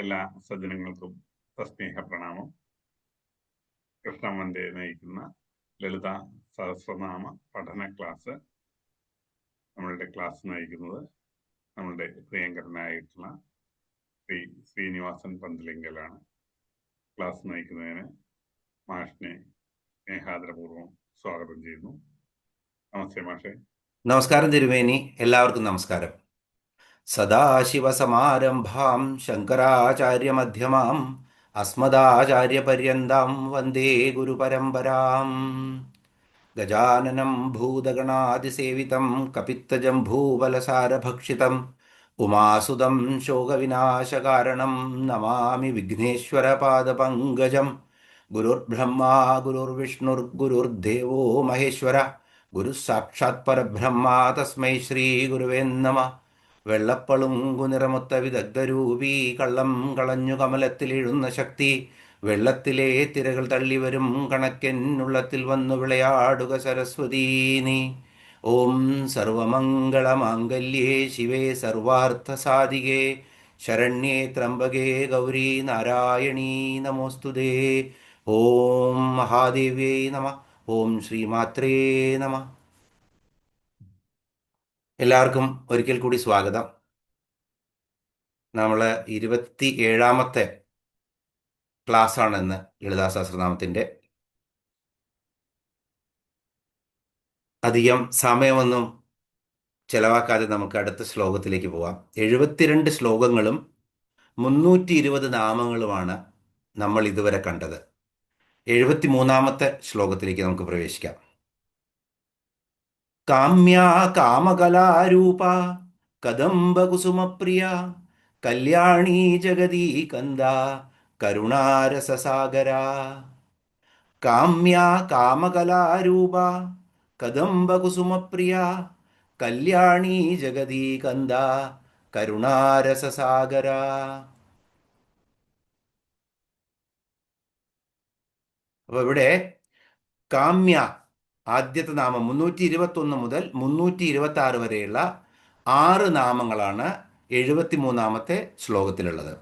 എല്ലാ സജ്ജനങ്ങൾക്കും സസ്നേഹ പ്രണാമം. കൃഷ്ണമന്റെ നയിക്കുന്ന ലളിത സഹസ്രനാമ പഠന ക്ലാസ്, നമ്മളുടെ ക്ലാസ് നയിക്കുന്നത് നമ്മളുടെ പ്രിയങ്കരനായിട്ടുള്ള ശ്രീ ശ്രീനിവാസൻ പന്തലിങ്കലാണ്. ക്ലാസ് നയിക്കുന്നതിന് മാഷിനെ സ്നേഹാദരപൂർവ്വം സ്വാഗതം ചെയ്യുന്നു. നമസ്തേ മാഷെ. നമസ്കാരം തിരുമേനി, എല്ലാവർക്കും നമസ്കാരം. സദാശിവസമാരംഭാം ശങ്കരാചാര്യമധ്യമാം അസ്മദാചാര്യപര്യന്താം വന്ദേ ഗുരുപരമ്പരാം. ഗജാനനം ഭൂതഗണാതിസേവിതം കപിത്തജംഭൂബലസാരഭക്ഷിതം ഉമാസുതം ശോകവിനാശകാരണം നമാമി വിഘ്നേശ്വരപാദപങ്കജം. ഗുരുർബ്രഹ്മാ ഗുരുർവിഷ്ണുർഗുരുർദേവോ മഹേശ്വര, ഗുരു സാക്ഷാത് പരബ്രഹ്മ തസ്മൈ ശ്രീ ഗുരുവേ നമഃ. വെള്ളപ്പളുങ്കു നിറമൊത്ത വിദഗ്ധരൂപി കള്ളം കളഞ്ഞു കമലത്തിലെഴുന്ന ശക്തി, വെള്ളത്തിലെ തിരകൾ തള്ളിവരും കണക്കെന്നുള്ളത്തിൽ വന്നു വിളയാടുക സരസ്വതീ നീ. ഓം സർവമംഗളമാംഗല്യേ ശിവേ സർവാർത്ഥസാധികേ ശരണ്യേ ത്രംബകേ ഗൗരി നാരായണീ നമോസ്തുതേ. ഓം മഹാദേവ്യൈ നമഃ. ഓം ശ്രീമാത്രേ നമഃ. എല്ലാവർക്കും ഒരിക്കൽ കൂടി സ്വാഗതം. നമ്മൾ 27ാമത്തെ ക്ലാസ്സാണ് ഇന്ന് ലളിതാ സഹസ്രനാമത്തിൻ്റെ. അധികം സമയമൊന്നും ചെലവാക്കാതെ നമുക്ക് അടുത്ത ശ്ലോകത്തിലേക്ക് പോവാം. 72 ശ്ലോകങ്ങളും 320 നാമങ്ങളുമാണ് നമ്മൾ ഇതുവരെ കണ്ടത്. 73ാമത്തെ ശ്ലോകത്തിലേക്ക് നമുക്ക് പ്രവേശിക്കാം. കാമ്യാ കാമകലാരൂപ കദംബകുസുമപ്രിയ കല്യാണീ ജഗദീ കന്ദ കരുണാരസസാഗര. കാമ്യാ കാമകലാരൂപ കദംബകുസുമപ്രിയ കല്യാണീ ജഗദീ കന്ദ കരുണാരസസാഗര. അപ്പൊ ഇവിടെ കാമ്യ ആദ്യത്തെ നാമം 321 മുതൽ 326 വരെയുള്ള 6 നാമങ്ങളാണ് 73ാമത്തെ ശ്ലോകത്തിലുള്ളത്.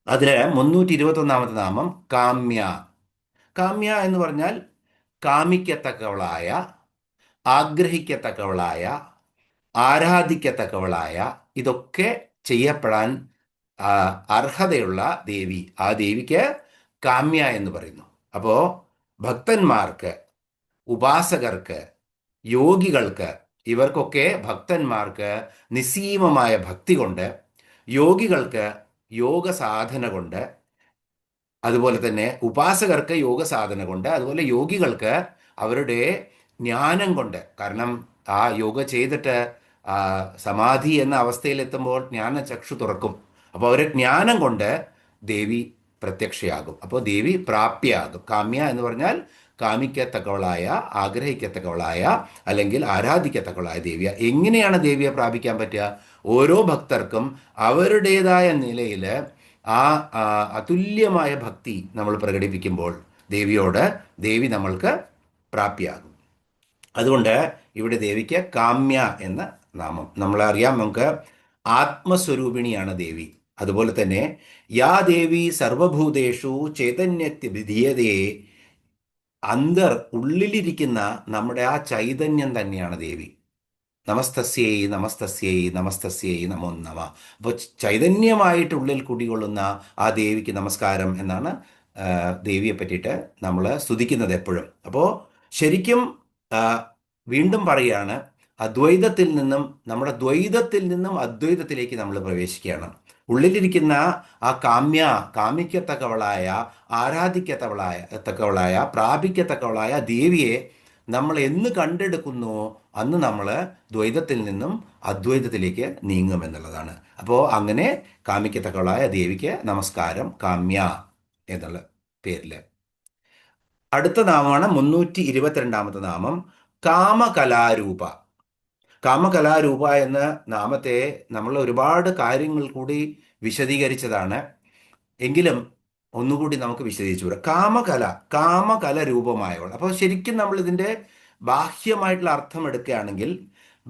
അതിൽ 321ാമത്തെ നാമം കാമ്യ. കാമ്യ എന്ന് പറഞ്ഞാൽ കാമിക്കത്തക്കവളായ, ആഗ്രഹിക്കത്തക്കവളായ, ആരാധിക്കത്തക്കവളായ, ഇതൊക്കെ ചെയ്യപ്പെടാൻ അർഹതയുള്ള ദേവി. ആ ദേവിക്ക് കാമ്യ എന്ന് പറയുന്നു. അപ്പോൾ ഭക്തന്മാർക്ക്, ഉപാസകർക്ക്, യോഗികൾക്ക്, ഇവർക്കൊക്കെ ഭക്തന്മാർക്ക് നിസ്സീമമായ ഭക്തി കൊണ്ട്, യോഗികൾക്ക് യോഗ സാധന കൊണ്ട്, അതുപോലെ തന്നെ ഉപാസകർക്ക് യോഗ സാധന കൊണ്ട്, അതുപോലെ യോഗികൾക്ക് അവരുടെ ജ്ഞാനം കൊണ്ട്. കാരണം ആ യോഗ ചെയ്തിട്ട് സമാധി എന്ന അവസ്ഥയിലെത്തുമ്പോൾ ജ്ഞാനചക്ഷു തുറക്കും. അപ്പോൾ അവരെ ജ്ഞാനം കൊണ്ട് ദേവി പ്രത്യക്ഷയാകും. അപ്പോൾ ദേവി പ്രാപ്യയാകും. കാമ്യ എന്ന് പറഞ്ഞാൽ കാമിക്കത്തക്കവളായ, ആഗ്രഹിക്കത്തക്കവളായ, അല്ലെങ്കിൽ ആരാധിക്കത്തക്കവളായ ദേവിയ. എങ്ങനെയാണ് ദേവിയെ പ്രാപിക്കാൻ പറ്റുക? ഓരോ ഭക്തർക്കും അവരുടേതായ നിലയിൽ ആ അതുല്യമായ ഭക്തി നമ്മൾ പ്രകടിപ്പിക്കുമ്പോൾ ദേവിയോട് ദേവി നമ്മൾക്ക് പ്രാപ്യയാകും. അതുകൊണ്ട് ഇവിടെ ദേവിക്ക് കാമ്യ എന്ന നാമം. നമ്മളറിയാം, നമുക്ക് ആത്മസ്വരൂപിണിയാണ് ദേവി. അതുപോലെ തന്നെ യാ ദേവി സർവഭൂതേഷു ചൈതന്യത്യഭിധീയതേ, ഉള്ളിലിരിക്കുന്ന നമ്മുടെ ആ ചൈതന്യം തന്നെയാണ് ദേവി. നമസ്തസ്യൈ നമസ്തസ്യൈ നമസ്തസ്യൈ നമോ നമ. അപ്പോൾ ചൈതന്യമായിട്ട് ഉള്ളിൽ കുടികൊള്ളുന്ന ആ ദേവിക്ക് നമസ്കാരം എന്നാണ് ദേവിയെ പറ്റിയിട്ട് നമ്മൾ സ്തുതിക്കുന്നത് എപ്പോഴും. അപ്പോൾ ശരിക്കും വീണ്ടും പറയുകയാണ്, അദ്വൈതത്തിൽ നിന്നും, നമ്മുടെ ദ്വൈതത്തിൽ നിന്നും അദ്വൈതത്തിലേക്ക് നമ്മൾ പ്രവേശിക്കുകയാണ്. ഉള്ളിലിരിക്കുന്ന ആ കാമിക്കത്തക്കവളായ, ആരാധിക്കത്തക്കവളായ, പ്രാപിക്കത്തക്കവളായ ദേവിയെ നമ്മൾ എന്ന് കണ്ടെടുക്കുന്നു അന്ന് നമ്മൾ ദ്വൈതത്തിൽ നിന്നും അദ്വൈതത്തിലേക്ക് നീങ്ങുമെന്നുള്ളതാണ്. അപ്പോൾ അങ്ങനെ കാമിക്കത്തക്കവളായ ദേവിക്ക് നമസ്കാരം, കാമ്യ എന്നുള്ള പേരിൽ. അടുത്ത നാമമാണ് 322ാമത്തെ നാമം, കാമകലാരൂപ. കാമകലാരൂപ എന്ന നാമത്തെ നമ്മൾ ഒരുപാട് കാര്യങ്ങൾ കൂടി വിശദീകരിച്ചതാണ്. എങ്കിലും ഒന്നുകൂടി നമുക്ക് വിശദീകരിച്ചു വരാം. കാമകല രൂപമായവൾ. അപ്പോൾ ശരിക്കും നമ്മൾ ഇതിൻ്റെ ബാഹ്യമായിട്ടുള്ള അർത്ഥം എടുക്കുകയാണെങ്കിൽ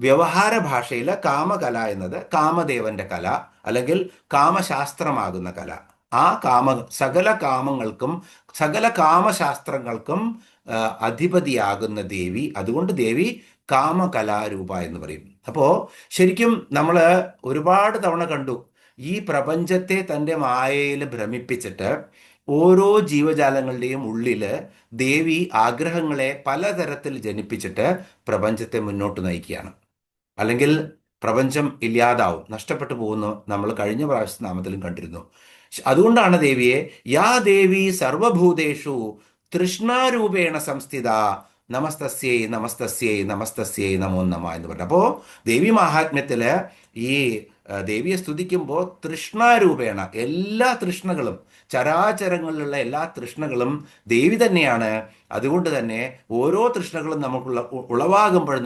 വ്യവഹാര ഭാഷയിൽ കാമകല എന്നത് കാമദേവന്റെ കല അല്ലെങ്കിൽ കാമശാസ്ത്രമാകുന്ന കല. ആ സകല കാമങ്ങൾക്കും സകല കാമശാസ്ത്രങ്ങൾക്കും അധിപതിയാകുന്ന ദേവി. അതുകൊണ്ട് ദേവി കാമകലാരൂപ എന്ന് പറയും. അപ്പോൾ ശരിക്കും നമ്മൾ ഒരുപാട് തവണ കണ്ടു, ഈ പ്രപഞ്ചത്തെ തൻ്റെ മായയിൽ ഭ്രമിപ്പിച്ചിട്ട് ഓരോ ജീവജാലങ്ങളുടെയും ഉള്ളിൽ ദേവി ആഗ്രഹങ്ങളെ പലതരത്തിൽ ജനിപ്പിച്ചിട്ട് പ്രപഞ്ചത്തെ മുന്നോട്ട് നയിക്കുകയാണ്. അല്ലെങ്കിൽ പ്രപഞ്ചം ഇല്ലാതാവും, നഷ്ടപ്പെട്ടു പോകുന്നു. നമ്മൾ കഴിഞ്ഞ പ്രാവശ്യ നാമത്തിലും കണ്ടിരുന്നു. അതുകൊണ്ടാണ് ദേവിയെ യാ ദേവി സർവഭൂതേഷു തൃഷ്ണാരൂപേണ സംസ്ഥിത നമസ്തസ്യൈ നമസ്തസ്യൈ നമസ്തസ്യൈ നമോ നമ എന്ന് പറഞ്ഞു. അപ്പോൾ ദേവി മഹാത്മ്യത്തില് ഈ ദേവിയെ സ്തുതിക്കുമ്പോൾ തൃഷ്ണാരൂപേണ എല്ലാ തൃഷ്ണകളും, ചരാചരങ്ങളിലുള്ള എല്ലാ തൃഷ്ണകളും ദേവി തന്നെയാണ്. അതുകൊണ്ട് തന്നെ ഓരോ തൃഷ്ണകളും നമുക്കുള്ള ഉളവാകുമ്പോൾ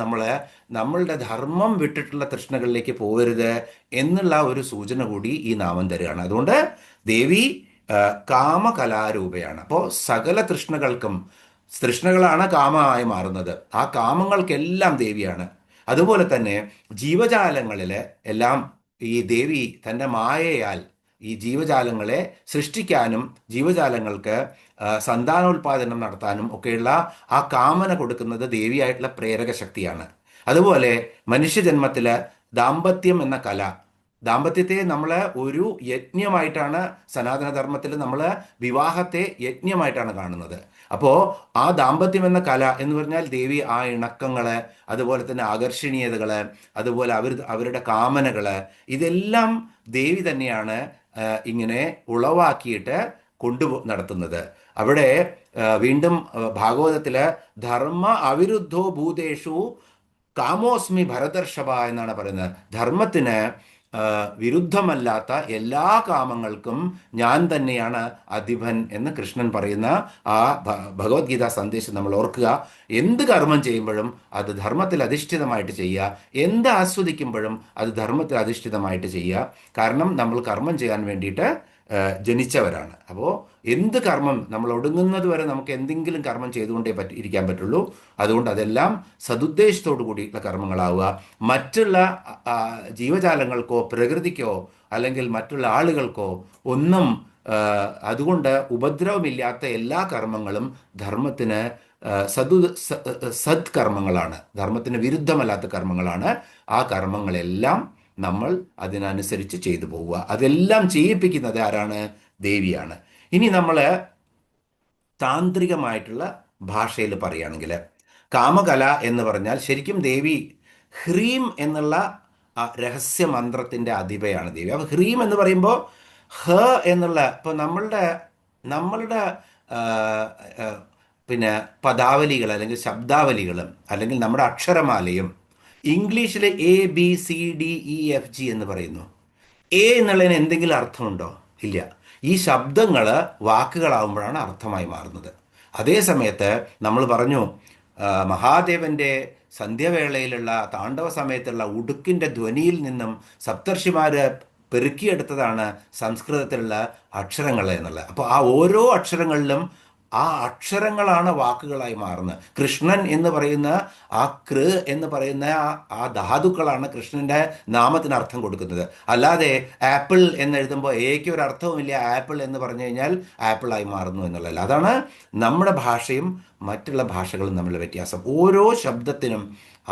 നമ്മളുടെ ധർമ്മം വിട്ടിട്ടുള്ള തൃഷ്ണകളിലേക്ക് പോകരുത് എന്നുള്ള ഒരു സൂചന കൂടി ഈ നാമം തരികയാണ്. അതുകൊണ്ട് ദേവി കാമകലാരൂപയാണ്. അപ്പോൾ സകല തൃഷ്ണകളാണ് കാമമായി മാറുന്നത്. ആ കാമങ്ങൾക്കെല്ലാം ദേവിയാണ്. അതുപോലെ തന്നെ ജീവജാലങ്ങളിൽ എല്ലാം ഈ ദേവി തൻ്റെ മായയാൽ ഈ ജീവജാലങ്ങളെ സൃഷ്ടിക്കാനും ജീവജാലങ്ങൾക്ക് സന്താനോൽപാദനം നടത്താനും ഒക്കെയുള്ള ആ കാമന കൊടുക്കുന്നത് ദേവിയായിട്ടുള്ള പ്രേരക ശക്തിയാണ്. അതുപോലെ മനുഷ്യജന്മത്തിൽ ദാമ്പത്യം എന്ന കല, ദാമ്പത്യത്തെ നമ്മൾ ഒരു യജ്ഞമായിട്ടാണ് സനാതനധർമ്മത്തിൽ നമ്മൾ വിവാഹത്തെ യജ്ഞമായിട്ടാണ് കാണുന്നത്. അപ്പോൾ ആ ദാമ്പത്യം എന്ന കല എന്ന് പറഞ്ഞാൽ ദേവി ആ ഇണക്കങ്ങള്, അതുപോലെ തന്നെ ആകർഷണീയതകള്, അതുപോലെ അവരുടെ കാമനകള്, ഇതെല്ലാം ദേവി തന്നെയാണ് ഇങ്ങനെ ഉളവാക്കിയിട്ട് നടത്തുന്നത്. അവിടെ വീണ്ടും ഭാഗവതത്തില് ധർമ്മ അവിരുദ്ധോ ഭൂതേഷു കാമോസ്മി ഭരതർഷഭ എന്നാണ് പറയുന്നത്. ധർമ്മത്തിന് വിരുദ്ധമല്ലാത്ത എല്ലാ കാമങ്ങൾക്കും ഞാൻ തന്നെയാണ് അധിപൻ എന്ന് കൃഷ്ണൻ പറയുന്ന ആ ഭഗവത്ഗീത സന്ദേശം നമ്മൾ ഓർക്കുക. എന്ത് കർമ്മം ചെയ്യുമ്പോഴും അത് ധർമ്മത്തിൽ അധിഷ്ഠിതമായിട്ട് ചെയ്യുക, എന്ത് ആസ്വദിക്കുമ്പോഴും അത് ധർമ്മത്തിൽ അധിഷ്ഠിതമായിട്ട് ചെയ്യുക. കാരണം നമ്മൾ കർമ്മം ചെയ്യാൻ വേണ്ടിയിട്ട് ജനിച്ചവരാണ്. അപ്പോൾ എന്ത് കർമ്മം നമ്മൾ ഒടുങ്ങുന്നത് വരെ നമുക്ക് എന്തെങ്കിലും കർമ്മം ചെയ്തുകൊണ്ടേ ഇരിക്കാൻ പറ്റുള്ളൂ. അതുകൊണ്ട് അതെല്ലാം സതുദ്ദേശത്തോടു കൂടിയിട്ടുള്ള കർമ്മങ്ങളാവുക. മറ്റുള്ള ജീവജാലങ്ങൾക്കോ പ്രകൃതിക്കോ അല്ലെങ്കിൽ മറ്റുള്ള ആളുകൾക്കോ ഒന്നും അതുകൊണ്ട് ഉപദ്രവമില്ലാത്ത എല്ലാ കർമ്മങ്ങളും ധർമ്മത്തിന് സത്കർമ്മങ്ങളാണ്, ധർമ്മത്തിന് വിരുദ്ധമല്ലാത്ത കർമ്മങ്ങളാണ്. ആ കർമ്മങ്ങളെല്ലാം നമ്മൾ അതിനനുസരിച്ച് ചെയ്തു പോവുക. അതെല്ലാം ചെയ്യിപ്പിക്കുന്നത് ആരാണ്? ദേവിയാണ്. ഇനി നമ്മൾ താന്ത്രികമായിട്ടുള്ള ഭാഷയിൽ പറയുകയാണെങ്കിൽ കാമകല എന്ന് പറഞ്ഞാൽ ശരിക്കും ദേവി ഹ്രീം എന്നുള്ള രഹസ്യമന്ത്രത്തിൻ്റെ അധിപയാണ് ദേവി. അപ്പോൾ ഹ്രീം എന്ന് പറയുമ്പോൾ ഹ എന്നുള്ള, ഇപ്പോൾ നമ്മളുടെ പിന്നെ പദാവലികൾ അല്ലെങ്കിൽ ശബ്ദാവലികളും അല്ലെങ്കിൽ നമ്മുടെ അക്ഷരമാലയും ഇംഗ്ലീഷിൽ ABCDEFG എന്ന് പറയുന്നു. എ എന്നുള്ളതിന് എന്തെങ്കിലും അർത്ഥമുണ്ടോ? ഇല്ല. ഈ ശബ്ദങ്ങൾ വാക്കുകളാവുമ്പോഴാണ് അർത്ഥമായി മാറുന്നത്. അതേ സമയത്ത് നമ്മൾ പറഞ്ഞു മഹാദേവന്റെ സന്ധ്യവേളയിലുള്ള താണ്ഡവ സമയത്തുള്ള ഉടുക്കിൻ്റെ ധ്വനിയിൽ നിന്നും സപ്തർഷിമാര് പെറുക്കിയെടുത്തതാണ് സംസ്കൃതത്തിലുള്ള അക്ഷരങ്ങൾ എന്നുള്ളത്. അപ്പോൾ ആ ഓരോ അക്ഷരങ്ങളിലും ആ അക്ഷരങ്ങളാണ് വാക്കുകളായി മാറുന്നത്. കൃഷ്ണൻ എന്ന് പറയുന്ന ആ കൃ എന്ന് പറയുന്ന ആ ധാതുക്കളാണ് കൃഷ്ണന്റെ നാമത്തിന് അർത്ഥം കൊടുക്കുന്നത്. അല്ലാതെ ആപ്പിൾ എന്ന് എഴുതുമ്പോൾ എക്ക് ഒരു അർത്ഥവുമില്ല, ആപ്പിൾ എന്ന് പറഞ്ഞു കഴിഞ്ഞാൽ ആപ്പിളായി മാറുന്നു എന്നുള്ളതല്ല. അതാണ് നമ്മുടെ ഭാഷയും മറ്റുള്ള ഭാഷകളും തമ്മിലുള്ള വ്യത്യാസം. ഓരോ ശബ്ദത്തിനും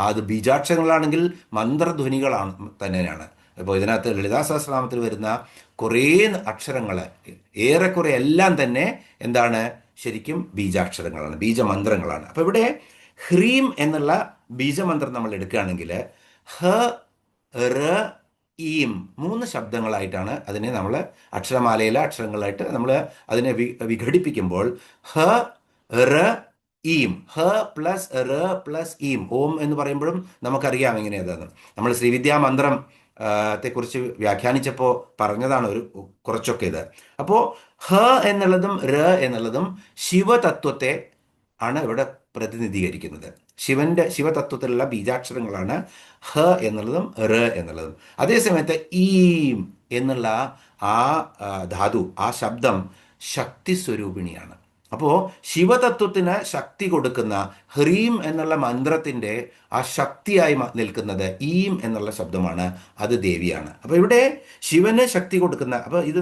അത് ബീജാക്ഷരങ്ങളാണെങ്കിൽ മന്ത്രധ്വനികളാണ് തന്നെയാണ്. ഇപ്പോൾ ഇതിനകത്ത് ലളിതാ സഹസ്രനാമത്തിൽ വരുന്ന കുറേ അക്ഷരങ്ങൾ ഏറെക്കുറെ എല്ലാം തന്നെ എന്താണ്? ശരിക്കും ബീജാക്ഷരങ്ങളാണ്, ബീജമന്ത്രങ്ങളാണ്. അപ്പോൾ ഇവിടെ ഹ്രീം എന്നുള്ള ബീജമന്ത്രം നമ്മൾ എടുക്കുകയാണെങ്കിൽ ഹ റ ഈം 3 ശബ്ദങ്ങളായിട്ടാണ് അതിനെ നമ്മൾ അക്ഷരമാലയിലെ അക്ഷരങ്ങളായിട്ട് നമ്മൾ അതിനെ വിഘടിപ്പിക്കുമ്പോൾ ഹ റ ഈം, ഹ പ്ലസ് റ പ്ലസ് ഈം. ഓം എന്ന് പറയുമ്പോഴും നമുക്കറിയാം എങ്ങനെയാണ്. നമ്മൾ ശ്രീവിദ്യാമന്ത്രം ത്തെക്കുറിച്ച് വ്യാഖ്യാനിച്ചപ്പോൾ പറഞ്ഞതാണ് കുറച്ചൊക്കെ ഇത്. അപ്പോൾ ഹ എന്നുള്ളതും ര എന്നുള്ളതും ശിവതത്വത്തെ ആണ് ഇവിടെ പ്രതിനിധീകരിക്കുന്നത്. ശിവതത്വത്തിലുള്ള ബീജാക്ഷരങ്ങളാണ് ഹ എന്നുള്ളതും ര എന്നുള്ളതും. അതേസമയത്ത് ഈം എന്നുള്ള ആ ധാതു, ആ ശബ്ദം ശക്തി സ്വരൂപിണിയാണ്. അപ്പോൾ ശിവതത്വത്തിന് ശക്തി കൊടുക്കുന്ന ഹ്രീം എന്നുള്ള മന്ത്രത്തിന്റെ ആ ശക്തിയായി നിൽക്കുന്നത് ഈം എന്നുള്ള ശബ്ദമാണ്, അത് ദേവിയാണ്. അപ്പൊ ഇവിടെ ശിവന് ശക്തി കൊടുക്കുന്ന, അപ്പൊ ഇത്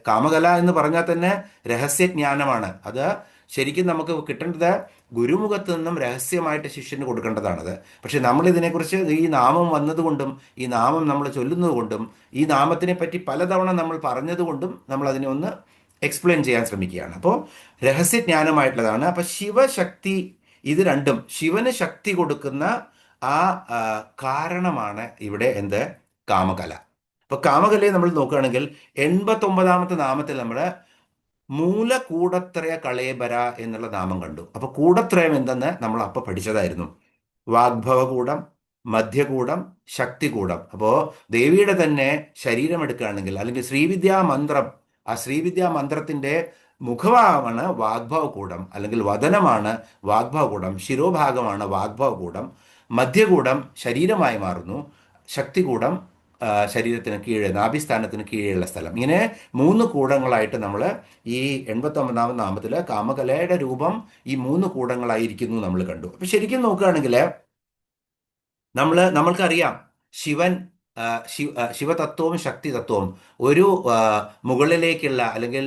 കാമകല എന്ന് പറഞ്ഞാൽ തന്നെ രഹസ്യജ്ഞാനമാണ്. അത് ശരിക്കും നമുക്ക് കിട്ടേണ്ടത് ഗുരുമുഖത്ത് നിന്നും രഹസ്യമായിട്ട് ശിഷ്യന് കൊടുക്കേണ്ടതാണത്. പക്ഷെ നമ്മൾ ഇതിനെക്കുറിച്ച് ഈ നാമം വന്നതുകൊണ്ടും ഈ നാമം നമ്മൾ ചൊല്ലുന്നത് കൊണ്ടും ഈ നാമത്തിനെ പറ്റി പലതവണ നമ്മൾ പറഞ്ഞതുകൊണ്ടും നമ്മൾ അതിനെ ഒന്ന് എക്സ്പ്ലെയിൻ ചെയ്യാൻ ശ്രമിക്കുകയാണ്. അപ്പോൾ രഹസ്യജ്ഞാനമായിട്ടുള്ളതാണ്. അപ്പൊ ശിവശക്തി, ഇത് രണ്ടും ശിവന് ശക്തി കൊടുക്കുന്ന ആ കാരണമാണ് ഇവിടെ എന്ത്, കാമകല. അപ്പൊ കാമകലയെ നമ്മൾ നോക്കുകയാണെങ്കിൽ 89ാമത്തെ നാമത്തിൽ നമ്മൾ മൂലകൂടത്രയ കളേബര എന്നുള്ള നാമം കണ്ടു. അപ്പൊ കൂടത്രയം എന്തെന്ന് നമ്മൾ അപ്പൊ പഠിച്ചതായിരുന്നു. വാഗ്ഭവകൂടം, മധ്യകൂടം, ശക്തികൂടം. അപ്പോ ദേവിയുടെ തന്നെ ശരീരം എടുക്കുകയാണെങ്കിൽ, അല്ലെങ്കിൽ ശ്രീവിദ്യാ മന്ത്രം, ആ ശ്രീവിദ്യാ മന്ത്രത്തിന്റെ മുഖഭാഗമാണ് വാഗ്ഭവകൂടം, അല്ലെങ്കിൽ വദനമാണ് വാഗ്ഭവകൂടം, ശിരോഭാഗമാണ് വാഗ്ഭവകൂടം, മധ്യകൂടം ശരീരമായി മാറുന്നു, ശക്തികൂടം ശരീരത്തിന് കീഴെ നാഭിസ്ഥാനത്തിന് കീഴെയുള്ള സ്ഥലം. ഇങ്ങനെ 3 കൂടങ്ങളായിട്ട് നമ്മൾ ഈ 89ാമത് നാമത്തിൽ കാമകലയുടെ രൂപം ഈ 3 കൂടങ്ങളായിരിക്കുന്നു നമ്മൾ കണ്ടു. അപ്പൊ ശരിക്കും നോക്കുകയാണെങ്കിൽ നമ്മൾക്കറിയാം ശിവൻ, ശിവതത്വവും ശക്തി തത്വവും ഒരു മുകളിലേക്കുള്ള അല്ലെങ്കിൽ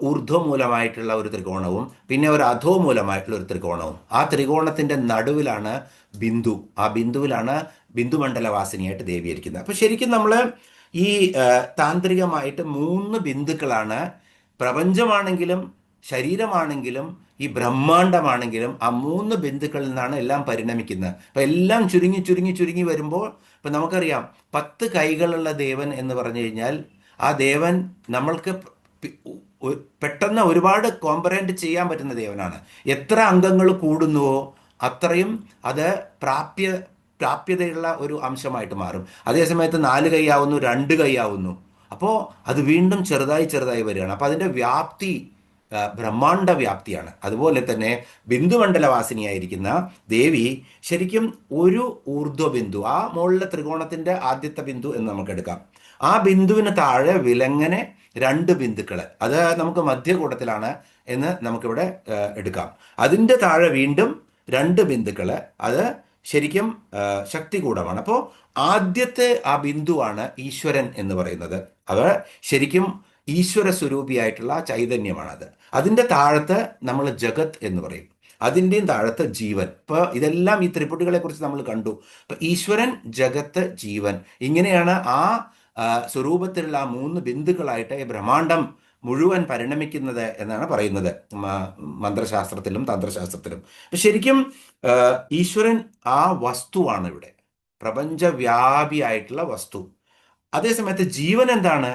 ഊർധ്വമൂലമായിട്ടുള്ള ഒരു ത്രികോണവും പിന്നെ ഒരു അധോമൂലമായിട്ടുള്ള ഒരു ത്രികോണവും, ആ ത്രികോണത്തിന്റെ നടുവിലാണ് ബിന്ദു. ആ ബിന്ദുവിലാണ് ബിന്ദുമണ്ഡലവാസിനിയായിട്ട് ദേവി ഇരിക്കുന്നത്. അപ്പൊ ശരിക്കും നമ്മൾ ഈ താന്ത്രികമായിട്ട് 3 ബിന്ദുക്കളാണ്. പ്രപഞ്ചമാണെങ്കിലും ശരീരമാണെങ്കിലും ഈ ബ്രഹ്മാണ്ടമാണെങ്കിലും ആ 3 ബിന്ദുക്കളിൽ നിന്നാണ് എല്ലാം പരിണമിക്കുന്നത്. അപ്പൊ എല്ലാം ചുരുങ്ങി ചുരുങ്ങി ചുരുങ്ങി വരുമ്പോൾ ഇപ്പൊ നമുക്കറിയാം 10 കൈകളുള്ള ദേവൻ എന്ന് പറഞ്ഞു കഴിഞ്ഞാൽ ആ ദേവൻ നമ്മൾക്ക് പെട്ടെന്ന് ഒരുപാട് കോമ്പറേറ്റ് ചെയ്യാൻ പറ്റുന്ന ദേവനാണ്. എത്ര അംഗങ്ങൾ കൂടുന്നുവോ അത്രയും അത് പ്രാപ്യതയുള്ള ഒരു അംശമായിട്ട് മാറും. അതേസമയത്ത് 4 കൈയാവുന്നു, 2 കൈയാവുന്നു. അപ്പോൾ അത് വീണ്ടും ചെറുതായി ചെറുതായി വരികയാണ്. അപ്പൊ അതിന്റെ വ്യാപ്തി ബ്രഹ്മാണ്ഡ വ്യാപ്തിയാണ്. അതുപോലെ തന്നെ ബിന്ദുമണ്ഡലവാസിനിയായിരിക്കുന്ന ദേവി ശരിക്കും ഒരു ഊർധ്വബിന്ദു, ആ മുകളിലെ ത്രികോണത്തിന്റെ ആദ്യത്തെ ബിന്ദു എന്ന് നമുക്ക് എടുക്കാം. ആ ബിന്ദുവിന് താഴെ വിലങ്ങനെ 2 ബിന്ദുക്കള്, അത് നമുക്ക് മധ്യകൂടത്തിലാണ് എന്ന് നമുക്കിവിടെ എടുക്കാം. അതിൻ്റെ താഴെ വീണ്ടും 2 ബിന്ദുക്കള്, അത് ശരിക്കും ശക്തികൂടമാണ്. അപ്പോൾ ആദ്യത്തെ ആ ബിന്ദുവാണ് ഈശ്വരൻ എന്ന് പറയുന്നത്. അത് ശരിക്കും ഈശ്വര സ്വരൂപിയായിട്ടുള്ള ചൈതന്യമാണത്. അതിൻ്റെ താഴത്ത് നമ്മൾ ജഗത് എന്ന് പറയും, അതിൻ്റെയും താഴത്ത് ജീവൻ. ഇപ്പൊ ഇതെല്ലാം ഈ ത്രിപുടികളെ കുറിച്ച് നമ്മൾ കണ്ടു. ഇപ്പൊ ഈശ്വരൻ, ജഗത്ത്, ജീവൻ, ഇങ്ങനെയാണ് ആ സ്വരൂപത്തിലുള്ള ആ 3 ബിന്ദുക്കളായിട്ട് ഈ ബ്രഹ്മാണ്ടം മുഴുവൻ പരിണമിക്കുന്നത് എന്നാണ് പറയുന്നത് മന്ത്രശാസ്ത്രത്തിലും തന്ത്രശാസ്ത്രത്തിലും. അപ്പൊ ശരിക്കും ഈശ്വരൻ ആ വസ്തുവാണ് ഇവിടെ, പ്രപഞ്ചവ്യാപിയായിട്ടുള്ള വസ്തു. അതേസമയത്ത് ജീവൻ എന്താണ്?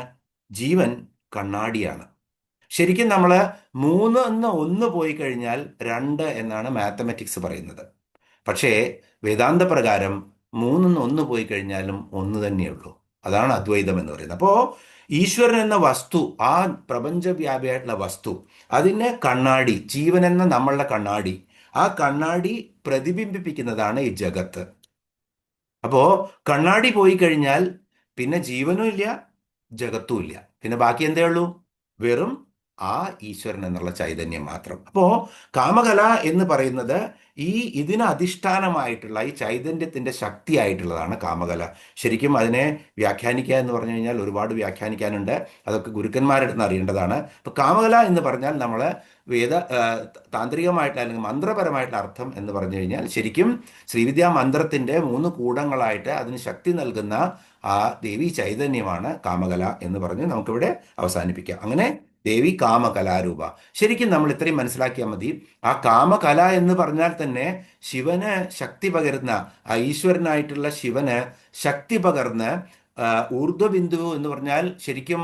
ജീവൻ കണ്ണാടിയാണ്. ശരിക്കും നമ്മൾ 3 എന്ന് 1 പോയി കഴിഞ്ഞാൽ 2 എന്നാണ് മാത്തമാറ്റിക്സ് പറയുന്നത്. പക്ഷേ വേദാന്ത പ്രകാരം 3 എന്ന് 1 പോയി കഴിഞ്ഞാലും 1 തന്നെയുള്ളൂ. അതാണ് അദ്വൈതം എന്ന് പറയുന്നത്. അപ്പോൾ ഈശ്വരൻ എന്ന വസ്തു, ആ പ്രപഞ്ചവ്യാപിയായിട്ടുള്ള വസ്തു, അതിന് കണ്ണാടി, ജീവൻ എന്ന നമ്മളുടെ കണ്ണാടി, ആ കണ്ണാടി പ്രതിബിംബിപ്പിക്കുന്നതാണ് ഈ ജഗത്ത്. അപ്പോ കണ്ണാടി പോയി കഴിഞ്ഞാൽ പിന്നെ ജീവനും ഇല്ല, ജഗത്തും ഇല്ല. പിന്നെ ബാക്കി എന്തേ ഉള്ളൂ? വെറും ആ ഈശ്വരൻ എന്നുള്ള ചൈതന്യം മാത്രം. അപ്പോ കാമകല എന്ന് പറയുന്നത് ഇതിന് അധിഷ്ഠാനമായിട്ടുള്ള ഈ ചൈതന്യത്തിന്റെ ശക്തിയായിട്ടുള്ളതാണ് കാമകല. ശരിക്കും അതിനെ വ്യാഖ്യാനിക്കുക എന്ന് പറഞ്ഞു കഴിഞ്ഞാൽ ഒരുപാട് വ്യാഖ്യാനിക്കാനുണ്ട്. അതൊക്കെ ഗുരുക്കന്മാരുടെ അടുത്ത് അറിയേണ്ടതാണ്. അപ്പൊ കാമകല എന്ന് പറഞ്ഞാൽ നമ്മൾ താന്ത്രികമായിട്ടുള്ള അല്ലെങ്കിൽ മന്ത്രപരമായിട്ടുള്ള അർത്ഥം എന്ന് പറഞ്ഞു കഴിഞ്ഞാൽ ശരിക്കും ശ്രീവിദ്യാ മന്ത്രത്തിന്റെ 3 കൂടങ്ങളായിട്ട് അതിന് ശക്തി നൽകുന്ന ആ ദേവി ചൈതന്യമാണ് കാമകല എന്ന് പറഞ്ഞ് നമുക്കിവിടെ അവസാനിപ്പിക്കാം. അങ്ങനെ ദേവി കാമകലാരൂപ. ശരിക്കും നമ്മൾ ഇത്രയും മനസ്സിലാക്കിയാൽ മതി. ആ കാമകല എന്ന് പറഞ്ഞാൽ തന്നെ ശിവന് ശക്തി പകരുന്ന, ആ ഈശ്വരനായിട്ടുള്ള ശിവന് ശക്തി പകർന്ന് ഊർധ്വബിന്ദു എന്ന് പറഞ്ഞാൽ ശരിക്കും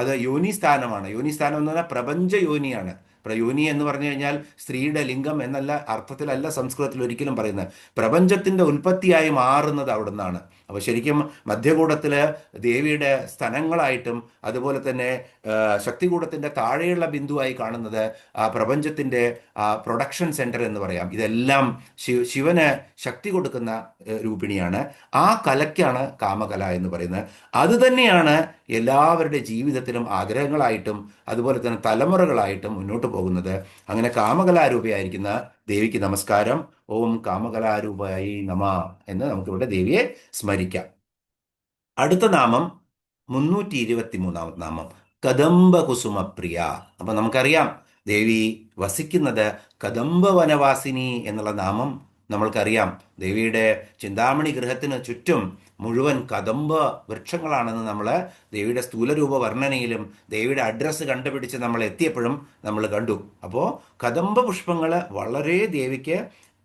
അത് യോനിസ്ഥാനമാണ്. യോനിസ്ഥാനം എന്ന് പറഞ്ഞാൽ പ്രപഞ്ച യോനിയാണ്. യോനി എന്ന് പറഞ്ഞു കഴിഞ്ഞാൽ സ്ത്രീയുടെ ലിംഗം എന്നല്ല അർത്ഥത്തിലല്ല സംസ്കൃതത്തിൽ ഒരിക്കലും പറയുന്നത്. പ്രപഞ്ചത്തിന്റെ ഉൽപ്പത്തിയായി മാറുന്നത് അവിടെ നിന്നാണ്. അപ്പോൾ ശരിക്കും മധ്യകൂടത്തിൽ ദേവിയുടെ സ്തനങ്ങളായിട്ടും അതുപോലെ തന്നെ ശക്തികൂടത്തിൻ്റെ താഴെയുള്ള ബിന്ദുവായി കാണുന്നത് ആ പ്രപഞ്ചത്തിൻ്റെ പ്രൊഡക്ഷൻ സെൻറ്റർ എന്ന് പറയാം. ഇതെല്ലാം ശിവന് ശക്തി കൊടുക്കുന്ന രൂപിണിയാണ്. ആ കലയ്ക്കാണ് കാമകല എന്ന് പറയുന്നത്. അത് തന്നെയാണ് എല്ലാവരുടെ ജീവിതത്തിലും ആഗ്രഹങ്ങളായിട്ടും അതുപോലെ തന്നെ തലമുറകളായിട്ടും മുന്നോട്ട് പോകുന്നത്. അങ്ങനെ കാമകലാരൂപയായിരിക്കുന്ന ദേവിക്ക് നമസ്കാരം. ഓം കാമകലാരൂപായി നമ എന്ന് നമുക്കിവിടെ ദേവിയെ സ്മരിക്കാം. അടുത്ത നാമം 323 നാമം കദംബ കുസുമപ്രിയ. അപ്പം നമുക്കറിയാം ദേവി വസിക്കുന്നത് കദംബ വനവാസിനി എന്നുള്ള നാമം നമ്മൾക്കറിയാം. ദേവിയുടെ ചിന്താമണി ഗൃഹത്തിന് ചുറ്റും മുഴുവൻ കദംബ വൃക്ഷങ്ങളാണെന്ന് നമ്മൾ ദേവിയുടെ സ്ഥൂലരൂപ വർണ്ണനയിലും ദേവിയുടെ അഡ്രസ്സ് കണ്ടുപിടിച്ച് നമ്മൾ എത്തിയപ്പോഴും നമ്മൾ കണ്ടു. അപ്പോൾ കദംബ പുഷ്പങ്ങൾ വളരെ ദേവിക്ക്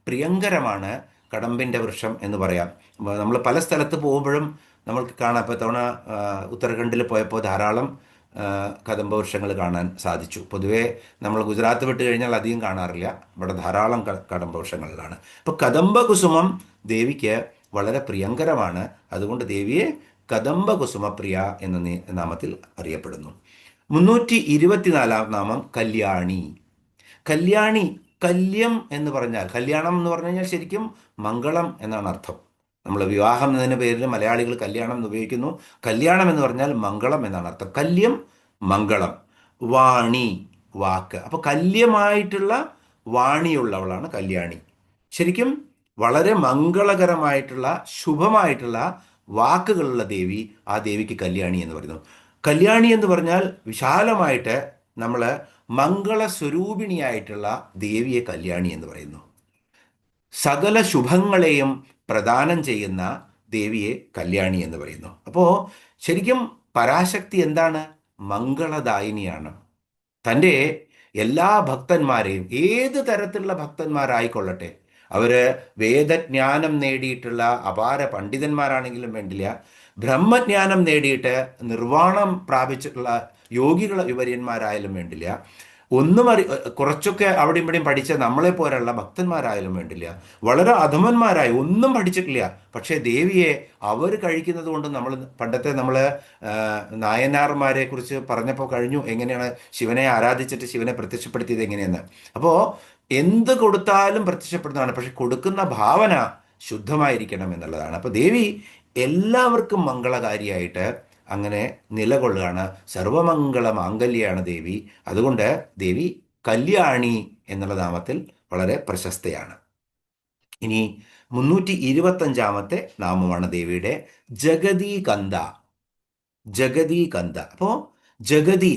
പ്രിയങ്കരമാണ്. കടമ്പിൻ്റെ വൃക്ഷം എന്ന് പറയാം. നമ്മൾ പല സ്ഥലത്ത് പോകുമ്പോഴും നമ്മൾക്ക് കാണാം. ഇപ്പോൾ തവണ ഉത്തരാഖണ്ഡിൽ പോയപ്പോൾ ധാരാളം കദംബ വൃക്ഷങ്ങൾ കാണാൻ സാധിച്ചു. പൊതുവേ നമ്മൾ ഗുജറാത്ത് വിട്ട് കഴിഞ്ഞാൽ അധികം കാണാറില്ല. ഇവിടെ ധാരാളം കദംബ വൃക്ഷങ്ങളിലാണ്. അപ്പോൾ കദംബ കുസുമം ദേവിക്ക് വളരെ പ്രിയങ്കരമാണ്. അതുകൊണ്ട് ദേവിയെ കദംബ കുസുമപ്രിയ എന്ന നാമത്തിൽ അറിയപ്പെടുന്നു. 324 നാമം കല്യാണി. കല്യാണി, കല്യം എന്ന് പറഞ്ഞാൽ, കല്യാണം എന്ന് പറഞ്ഞു കഴിഞ്ഞാൽ ശരിക്കും മംഗളം എന്നാണ് അർത്ഥം. നമ്മൾ വിവാഹം എന്നതിൻ്റെ പേരിൽ മലയാളികൾ കല്യാണം എന്ന് ഉപയോഗിക്കുന്നു. കല്യാണം എന്ന് പറഞ്ഞാൽ മംഗളം എന്നാണ് അർത്ഥം. കല്യം മംഗളം. വാണി വാക്ക്. അപ്പോൾ കല്യമായിട്ടുള്ള വാണിയുള്ളവളാണ് കല്യാണി. ശരിക്കും വളരെ മംഗളകരമായിട്ടുള്ള ശുഭമായിട്ടുള്ള വാക്കുകളുള്ള ദേവി, ആ ദേവിക്ക് കല്യാണി എന്ന് പറയുന്നു. കല്യാണി എന്ന് പറഞ്ഞാൽ വിശാലമായിട്ട് നമ്മൾ മംഗളസ്വരൂപിണിയായിട്ടുള്ള ദേവിയെ കല്യാണി എന്ന് പറയുന്നു. സകല ശുഭങ്ങളെയും പ്രദാനം ചെയ്യുന്ന ദേവിയെ കല്യാണി എന്ന് പറയുന്നു. അപ്പോൾ ശരിക്കും പരാശക്തി എന്താണ്? മംഗളദായിനിയാണ്. തൻ്റെ എല്ലാ ഭക്തന്മാരെയും, ഏത് തരത്തിലുള്ള ഭക്തന്മാരായിക്കൊള്ളട്ടെ, അവർ വേദജ്ഞാനം നേടിയിട്ടുള്ള അപാര പണ്ഡിതന്മാരാണെങ്കിലും വേണ്ടില്ല, ബ്രഹ്മജ്ഞാനം നേടിയിട്ട് നിർവ്വാണം പ്രാപിച്ചിട്ടുള്ള യോഗികള വിവര്യന്മാരായാലും വേണ്ടില്ല, ഒന്നും കുറച്ചൊക്കെ അവിടെയും ഇവിടെയും പഠിച്ച നമ്മളെ പോലുള്ള ഭക്തന്മാരായാലും വേണ്ടില്ല, വളരെ അധമന്മാരായി ഒന്നും പഠിച്ചിട്ടില്ല, പക്ഷേ ദേവിയെ അവർ കഴിക്കുന്നത് കൊണ്ട് പണ്ടത്തെ നമ്മൾ നായനാർമാരെ കുറിച്ച് പറഞ്ഞപ്പോൾ കഴിഞ്ഞു എങ്ങനെയാണ് ശിവനെ ആരാധിച്ചിട്ട് ശിവനെ പ്രത്യക്ഷപ്പെടുത്തിയത് എങ്ങനെയെന്ന്. അപ്പോൾ എന്ത് കൊടുത്താലും പ്രത്യക്ഷപ്പെടുന്നതാണ്, പക്ഷെ കൊടുക്കുന്ന ഭാവന ശുദ്ധമായിരിക്കണം എന്നുള്ളതാണ്. അപ്പോൾ ദേവി എല്ലാവർക്കും മംഗളകാരിയായിട്ട് അങ്ങനെ നിലകൊള്ളുകയാണ്. സർവമംഗള മാംഗല്യാണ് ദേവി. അതുകൊണ്ട് ദേവി കല്യാണി എന്നുള്ള നാമത്തിൽ വളരെ പ്രശസ്തയാണ്. ഇനി 325 നാമമാണ് ദേവിയുടെ ജഗതീകന്ത. ജഗതീകന്ത. അപ്പോൾ ജഗതി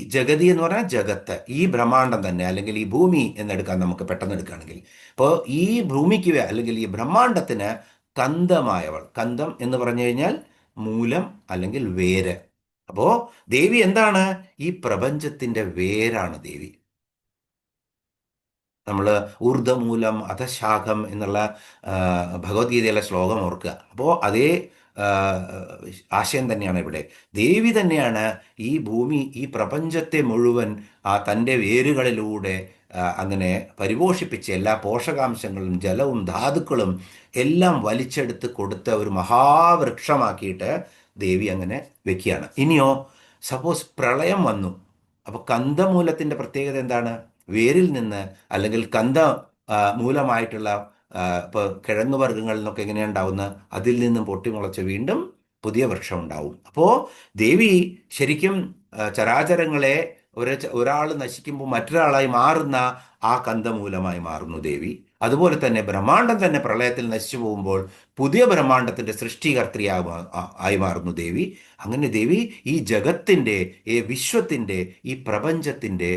എന്ന് പറഞ്ഞാൽ ജഗത്ത്, ഈ ബ്രഹ്മാണ്ടം തന്നെ, അല്ലെങ്കിൽ ഈ ഭൂമി എന്നെടുക്കാൻ നമുക്ക് പെട്ടെന്ന് എടുക്കുകയാണെങ്കിൽ, അപ്പോൾ ഈ ഭൂമിക്ക് അല്ലെങ്കിൽ ഈ ബ്രഹ്മാണ്ടത്തിന് കന്തമായവൾ. കന്തം എന്ന് പറഞ്ഞു കഴിഞ്ഞാൽ മൂലം അല്ലെങ്കിൽ വേര്. അപ്പോൾ ദേവി എന്താണ്? ഈ പ്രപഞ്ചത്തിൻ്റെ വേരാണ് ദേവി. നമ്മൾ ഊർധ്വമൂലം അധശാഖം എന്നുള്ള ഭഗവത്ഗീതയിലെ ശ്ലോകം ഓർക്കുക. അപ്പോൾ അതേ ആശയം തന്നെയാണ് ഇവിടെ. ദേവി തന്നെയാണ് ഈ ഭൂമി, ഈ പ്രപഞ്ചത്തെ മുഴുവൻ തൻ്റെ വേരുകളിലൂടെ അങ്ങനെ പരിപോഷിപ്പിച്ച് എല്ലാ പോഷകാംശങ്ങളും ജലവും ധാതുക്കളും എല്ലാം വലിച്ചെടുത്ത് കൊടുത്ത ഒരു മഹാവൃക്ഷമാക്കിയിട്ട് ദേവി അങ്ങനെ വെക്കുകയാണ്. ഇനിയോ സപ്പോസ് പ്രളയം വന്നു, അപ്പോൾ കന്തമൂലത്തിൻ്റെ പ്രത്യേകത എന്താണ്? വേരിൽ നിന്ന് അല്ലെങ്കിൽ കന്ത മൂലമായിട്ടുള്ള ഇപ്പോൾ കിഴങ്ങ് വർഗ്ഗങ്ങളിൽ നിന്നൊക്കെ എങ്ങനെയാണ് ഉണ്ടാവുന്നത്? അതിൽ നിന്നും പൊട്ടിമുളച്ച് വീണ്ടും പുതിയ വൃക്ഷം ഉണ്ടാവും. അപ്പോൾ ദേവി ശരിക്കും ചരാചരങ്ങളെ ഒരാൾ നശിക്കുമ്പോൾ മറ്റൊരാളായി മാറുന്ന ആ കന്തമൂലമായി മാറുന്നു ദേവി. അതുപോലെ തന്നെ ബ്രഹ്മാണ്ടം തന്നെ പ്രളയത്തിൽ നശിച്ചു പോകുമ്പോൾ പുതിയ ബ്രഹ്മാണ്ടത്തിൻ്റെ സൃഷ്ടികർത്തിയായി മാറുന്നു ദേവി. അങ്ങനെ ദേവി ഈ ജഗത്തിൻ്റെ, ഈ വിശ്വത്തിൻ്റെ, ഈ പ്രപഞ്ചത്തിൻ്റെ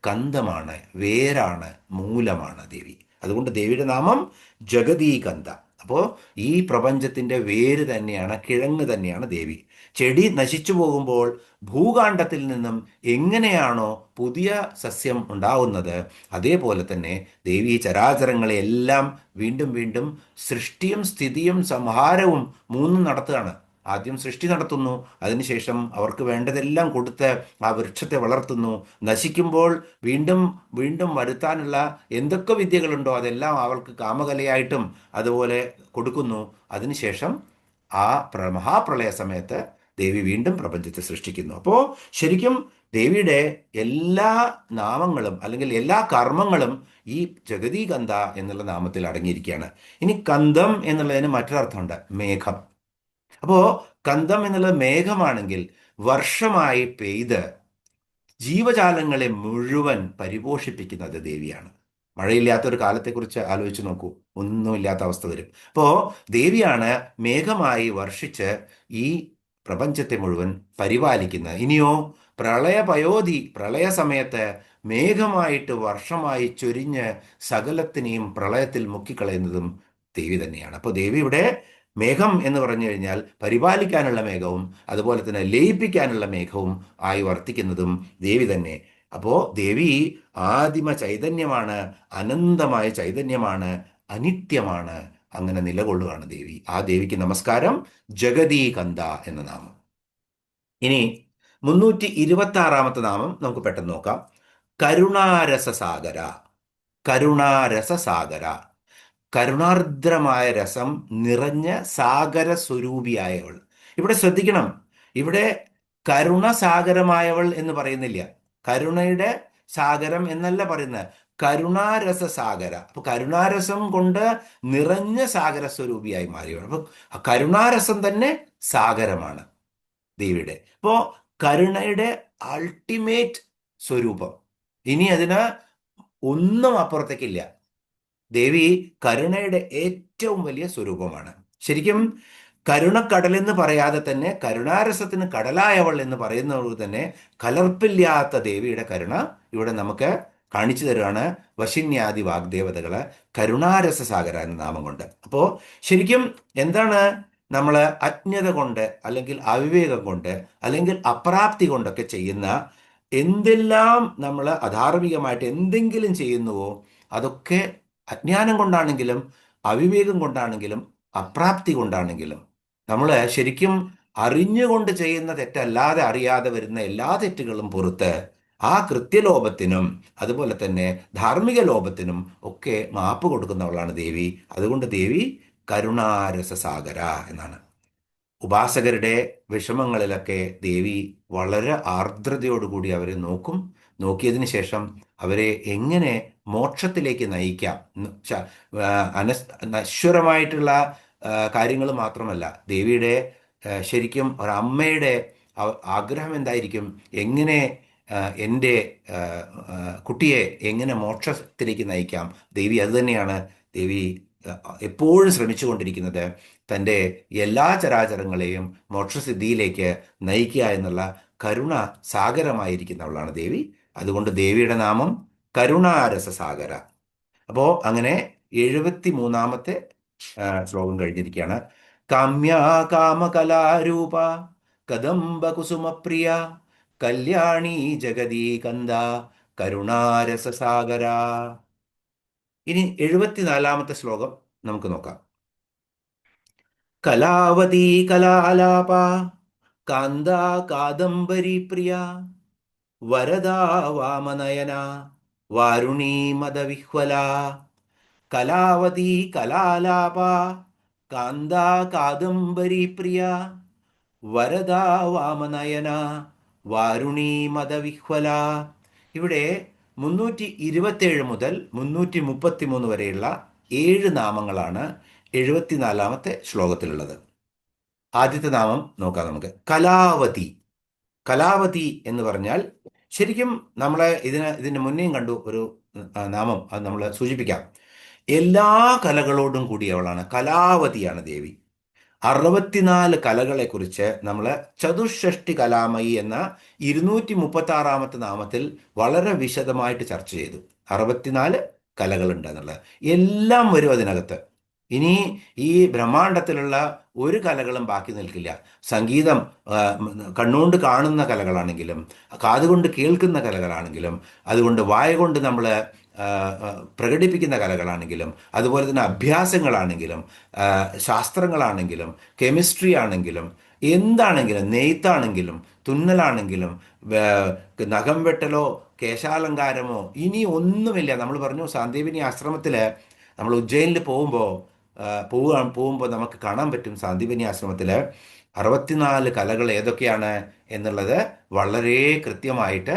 കന്തമാണ്, വേരാണ്, മൂലമാണ് ദേവി. അതുകൊണ്ട് ദേവിയുടെ നാമം ജഗതീകന്ത. അപ്പോൾ ഈ പ്രപഞ്ചത്തിൻ്റെ വേര് തന്നെയാണ്, കിഴങ്ങ് തന്നെയാണ് ദേവി. ചെടി നശിച്ചു പോകുമ്പോൾ ഭൂകാണ്ഡത്തിൽ നിന്നും എങ്ങനെയാണോ പുതിയ സസ്യം ഉണ്ടാവുന്നത്, അതേപോലെ തന്നെ ദേവി ചരാചരങ്ങളെ എല്ലാം വീണ്ടും വീണ്ടും സൃഷ്ടിയും സ്ഥിതിയും സംഹാരവും മൂന്നും നടത്തുകയാണ്. ആദ്യം സൃഷ്ടി നടത്തുന്നു, അതിനുശേഷം അവർക്ക് വേണ്ടതെല്ലാം കൊടുത്ത് ആ വൃക്ഷത്തെ വളർത്തുന്നു. നശിക്കുമ്പോൾ വീണ്ടും വീണ്ടും വരുത്താനുള്ള എന്തൊക്കെ വിദ്യകളുണ്ടോ അതെല്ലാം അവൾക്ക് കാമകലയായിട്ടും അതുപോലെ കൊടുക്കുന്നു. അതിനുശേഷം ആ മഹാപ്രളയ സമയത്ത് ദേവി വീണ്ടും പ്രപഞ്ചത്തെ സൃഷ്ടിക്കുന്നു. അപ്പോൾ ശരിക്കും ദേവിയുടെ എല്ലാ നാമങ്ങളും അല്ലെങ്കിൽ എല്ലാ കർമ്മങ്ങളും ഈ ജഗതി കന്ത എന്നുള്ള നാമത്തിൽ അടങ്ങിയിരിക്കുകയാണ്. ഇനി കന്തം എന്നുള്ളതിന് മറ്റൊരർത്ഥമുണ്ട്, മേഘം. അപ്പോ കന്തം എന്നുള്ളത് മേഘമാണെങ്കിൽ വർഷമായി പെയ്ത് ജീവജാലങ്ങളെ മുഴുവൻ പരിപോഷിപ്പിക്കുന്നത് ദേവിയാണ്. മഴയില്ലാത്തൊരു കാലത്തെക്കുറിച്ച് ആലോചിച്ച് നോക്കൂ, ഒന്നുമില്ലാത്ത അവസ്ഥ വരും. അപ്പോ ദേവിയാണ് മേഘമായി വർഷിച്ച് ഈ പ്രപഞ്ചത്തെ മുഴുവൻ പരിപാലിക്കുന്നത്. ഇനിയോ പ്രളയ സമയത്ത് മേഘമായിട്ട് വർഷമായി ചൊരിഞ്ഞ് സകലത്തിനെയും പ്രളയത്തിൽ മുക്കിക്കളയുന്നതും ദേവി തന്നെയാണ്. അപ്പോൾ ദേവി ഇവിടെ മേഘം എന്ന് പറഞ്ഞു കഴിഞ്ഞാൽ പരിപാലിക്കാനുള്ള മേഘവും അതുപോലെ തന്നെ ലയിപ്പിക്കാനുള്ള മേഘവും ആയി വർത്തിക്കുന്നതും ദേവി തന്നെ. അപ്പോ ദേവി ആദിമ ചൈതന്യമാണ്, അനന്തമായ ചൈതന്യമാണ്, അനിത്യമാണ്. അങ്ങനെ നിലകൊള്ളുകയാണ് ദേവി. ആ ദേവിക്ക് നമസ്കാരം. ജഗതി കന്ത എന്ന നാമം. ഇനി 326 നാമം നമുക്ക് പെട്ടെന്ന് നോക്കാം. കരുണാരസസാഗര. കരുണാരസസാഗര, കരുണാർദ്രമായ രസം നിറഞ്ഞ സാഗര സ്വരൂപിയായവൾ. ഇവിടെ ശ്രദ്ധിക്കണം, ഇവിടെ കരുണസാഗരമായവൾ എന്ന് പറയുന്നില്ല, കരുണയുടെ സാഗരം എന്നല്ല പറയുന്നത്, കരുണാരസ സാഗര. അപ്പൊ കരുണാരസം കൊണ്ട് നിറഞ്ഞ സാഗര സ്വരൂപിയായി മാറിയവൾ. അപ്പൊ കരുണാരസം തന്നെ സാഗരമാണ് ദേവിയുടെ. അപ്പോ കരുണയുടെ അൾട്ടിമേറ്റ് സ്വരൂപം, ഇനി അതിന് ഒന്നും അപ്പുറത്തേക്കില്ല. ദേവി കരുണയുടെ ഏറ്റവും വലിയ സ്വരൂപമാണ്. ശരിക്കും കരുണക്കടലെന്ന് പറയാതെ തന്നെ കരുണാരസത്തിന് കടലായവൾ എന്ന് പറയുന്നത് തന്നെ കലർപ്പില്ലാത്ത ദേവിയുടെ കരുണ ഇവിടെ നമുക്ക് കാണിച്ചു തരുവാണ് വശിന്യാദി വാഗ്ദേവതകള് കരുണാരസ സാഗര എന്ന നാമം കൊണ്ട്. അപ്പോ ശരിക്കും എന്താണ് നമ്മൾ അജ്ഞത കൊണ്ട് അല്ലെങ്കിൽ അവിവേകം കൊണ്ട് അല്ലെങ്കിൽ അപ്രാപ്തി കൊണ്ടൊക്കെ ചെയ്യുന്ന എന്തെല്ലാം നമ്മൾ അധാർമികമായിട്ട് എന്തെങ്കിലും ചെയ്യുന്നുവോ അതൊക്കെ അജ്ഞാനം കൊണ്ടാണെങ്കിലും അവിവേകം കൊണ്ടാണെങ്കിലും അപ്രാപ്തി കൊണ്ടാണെങ്കിലും നമ്മൾ ശരിക്കും അറിഞ്ഞുകൊണ്ട് ചെയ്യുന്ന തെറ്റല്ലാതെ അറിയാതെ വരുന്ന എല്ലാ തെറ്റുകളും പുറത്ത് ആ കൃത്യലോപത്തിനും അതുപോലെ തന്നെ ധാർമ്മിക ലോപത്തിനും ഒക്കെ മാപ്പ് കൊടുക്കുന്നവളാണ് ദേവി. അതുകൊണ്ട് ദേവി കരുണാരസസാഗര എന്നാണ്. ഉപാസകരുടെ വിഷമങ്ങളിലൊക്കെ ദേവി വളരെ ആർദ്രതയോടുകൂടി അവരെ നോക്കും. നോക്കിയതിന് ശേഷം അവരെ എങ്ങനെ മോക്ഷത്തിലേക്ക് നയിക്കാം, നശ്വരമായിട്ടുള്ള കാര്യങ്ങൾ മാത്രമല്ല, ദേവിയുടെ ശരിക്കും ഒരമ്മയുടെ ആഗ്രഹം എന്തായിരിക്കും, എങ്ങനെ എൻ്റെ കുട്ടിയെ എങ്ങനെ മോക്ഷത്തിലേക്ക് നയിക്കാം. ദേവി അത് തന്നെയാണ് ദേവി എപ്പോഴും ശ്രമിച്ചുകൊണ്ടിരിക്കുന്നത്, തൻ്റെ എല്ലാ ചരാചരങ്ങളെയും മോക്ഷസിദ്ധിയിലേക്ക് നയിക്കുക എന്നുള്ള കരുണ സാഗരമായിരിക്കുന്നവളാണ് ദേവി. അതുകൊണ്ട് ദേവിയുടെ നാമം കരുണാരസസാഗര. അപ്പോൾ അങ്ങനെ 73 ശ്ലോകം കഴിഞ്ഞിരിക്കുകയാണ്. കാമ്യാ കാമകലാരൂപ കദംബ കുസുമപ്രിയ കല്യാണി ജഗതി കന്ദ കരുണാരസസാഗര. ഇനി 74 ശ്ലോകം നമുക്ക് നോക്കാം. കലാവതി കലാലാപ കാന്ത കാദംബരി പ്രിയ വരദാ വാമനയന വാരുണീ മദവിഹ്വല. കലാവതി കലാലാപ കാന്ത കാദംബരി പ്രിയ വരദാ വാമനയന വാരുണീ മദവിഹ്വല. ഇവിടെ 327 മുതൽ 333 വരെയുള്ള 7 നാമങ്ങളാണ് 74 ശ്ലോകത്തിലുള്ളത്. ആദ്യത്തെ നാമം നോക്കാം നമുക്ക്. കലാവതി. കലാവതി എന്ന് പറഞ്ഞാൽ ശരിക്കും നമ്മളെ ഇതിന് മുന്നേയും കണ്ടു ഒരു നാമം, അത് നമ്മൾ സൂചിപ്പിക്കാം. എല്ലാ കലകളോടും കൂടിയവളാണ്, കലാവതിയാണ് ദേവി. 64 കലകളെക്കുറിച്ച് നമ്മൾ ചതുഷ്ഷഷ്ടി കലാമയി എന്ന 236 നാമത്തിൽ വളരെ വിശദമായിട്ട് ചർച്ച ചെയ്തു. 64 കലകളുണ്ട് എന്നുള്ളത്, എല്ലാം വരും അതിനകത്ത്. ഇനി ഈ ബ്രഹ്മാണ്ടത്തിലുള്ള ഒരു കലകളും ബാക്കി നിൽക്കില്ല. സംഗീതം കണ്ണുകൊണ്ട് കാണുന്ന കലകളാണെങ്കിലും കാതുകൊണ്ട് കേൾക്കുന്ന കലകളാണെങ്കിലും അതുകൊണ്ട് വായ കൊണ്ട് നമ്മൾ പ്രകടിപ്പിക്കുന്ന കലകളാണെങ്കിലും അതുപോലെ തന്നെ അഭ്യാസങ്ങളാണെങ്കിലും ശാസ്ത്രങ്ങളാണെങ്കിലും കെമിസ്ട്രി ആണെങ്കിലും എന്താണെങ്കിലും നെയ്ത്താണെങ്കിലും തുന്നലാണെങ്കിലും നഖം വെട്ടലോ കേശാലങ്കാരമോ ഇനി ഒന്നുമില്ല. നമ്മൾ പറഞ്ഞു സാന്ദീപനി ആശ്രമത്തിൽ നമ്മൾ ഉജ്ജയിനിൽ പോകുമ്പോൾ പോകുമ്പോൾ നമുക്ക് കാണാൻ പറ്റും സാന്ദീപനി ആശ്രമത്തിൽ 64 കലകൾ ഏതൊക്കെയാണ് എന്നുള്ളത് വളരെ കൃത്യമായിട്ട്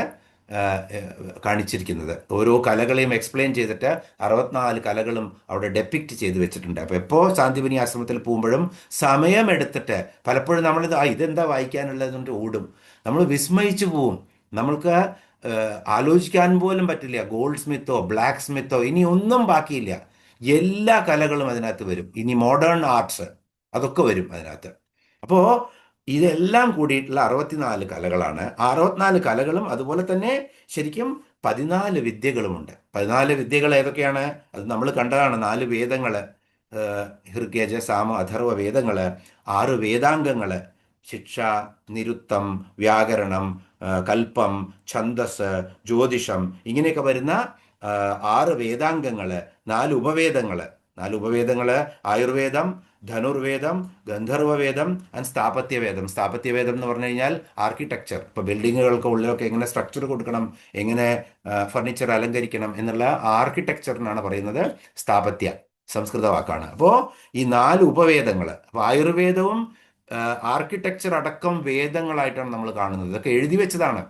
ആ, ഏ, കാണിച്ചിരിക്കുന്നത്. ഓരോ കലകളെയും എക്സ്പ്ലെയിൻ ചെയ്തിട്ട് 64 കലകളും അവിടെ ഡെപ്പിക്റ്റ് ചെയ്ത് വെച്ചിട്ടുണ്ട്. അപ്പോൾ എപ്പോൾ സാന്ദീപനി ആശ്രമത്തിൽ പോകുമ്പോഴും സമയമെടുത്തിട്ട്, പലപ്പോഴും നമ്മളിത് ഇതെന്താ വായിക്കാനുള്ളതുകൊണ്ട് ഓടും, നമ്മൾ വിസ്മയിച്ചു പോവും. നമ്മൾക്ക് ആലോചിക്കാൻ പോലും പറ്റില്ല. ഗോൾഡ് സ്മിത്തോ ബ്ലാക്ക് സ്മിത്തോ ഇനി ഒന്നും ബാക്കിയില്ല. എല്ലാ കലകളും അതിനകത്ത് വരും. ഇനി മോഡേൺ ആർട്സ് അതൊക്കെ വരും അതിനകത്ത്. അപ്പോൾ ഇതെല്ലാം കൂടിയിട്ടുള്ള 64 കലകളാണ്. ആ 64 കലകളും അതുപോലെ തന്നെ ശരിക്കും 14 വിദ്യകളുമുണ്ട്. 14 വിദ്യകൾ ഏതൊക്കെയാണ്? അത് നമ്മൾ കണ്ടതാണ്. 4 വേദങ്ങൾ, ഋഗ്യജ സാമ അഥർവ വേദങ്ങൾ, 6 വേദാംഗങ്ങൾ, ശിക്ഷ, നിരുത്തം, വ്യാകരണം, കൽപ്പം, ഛന്ദസ്, ജ്യോതിഷം, ഇങ്ങനെയൊക്കെ വരുന്ന 6 വേദാംഗങ്ങൾ, 4 ഉപവേദങ്ങൾ. 4 ഉപവേദങ്ങൾ ആയുർവേദം, ധനുർവേദം, ഗന്ധർവവേദം ആൻഡ് സ്ഥാപത്യവേദം. സ്ഥാപത്യവേദം എന്ന് പറഞ്ഞു കഴിഞ്ഞാൽ ആർക്കിടെക്ചർ. ഇപ്പോൾ ബിൽഡിങ്ങുകൾക്ക് ഉള്ളിലൊക്കെ എങ്ങനെ സ്ട്രക്ചർ കൊടുക്കണം, എങ്ങനെ ഫർണിച്ചർ അലങ്കരിക്കണം എന്നുള്ള ആർക്കിടെക്ചറിനാണ് പറയുന്നത് സ്ഥാപത്യ, സംസ്കൃത വാക്കാണ്. അപ്പോൾ ഈ 4 ഉപവേദങ്ങൾ, അപ്പോൾ ആയുർവേദവും ആർക്കിടെക്ചർ അടക്കം വേദങ്ങളായിട്ടാണ് നമ്മൾ കാണുന്നത്. ഇതൊക്കെ എഴുതി വെച്ചതാണ്.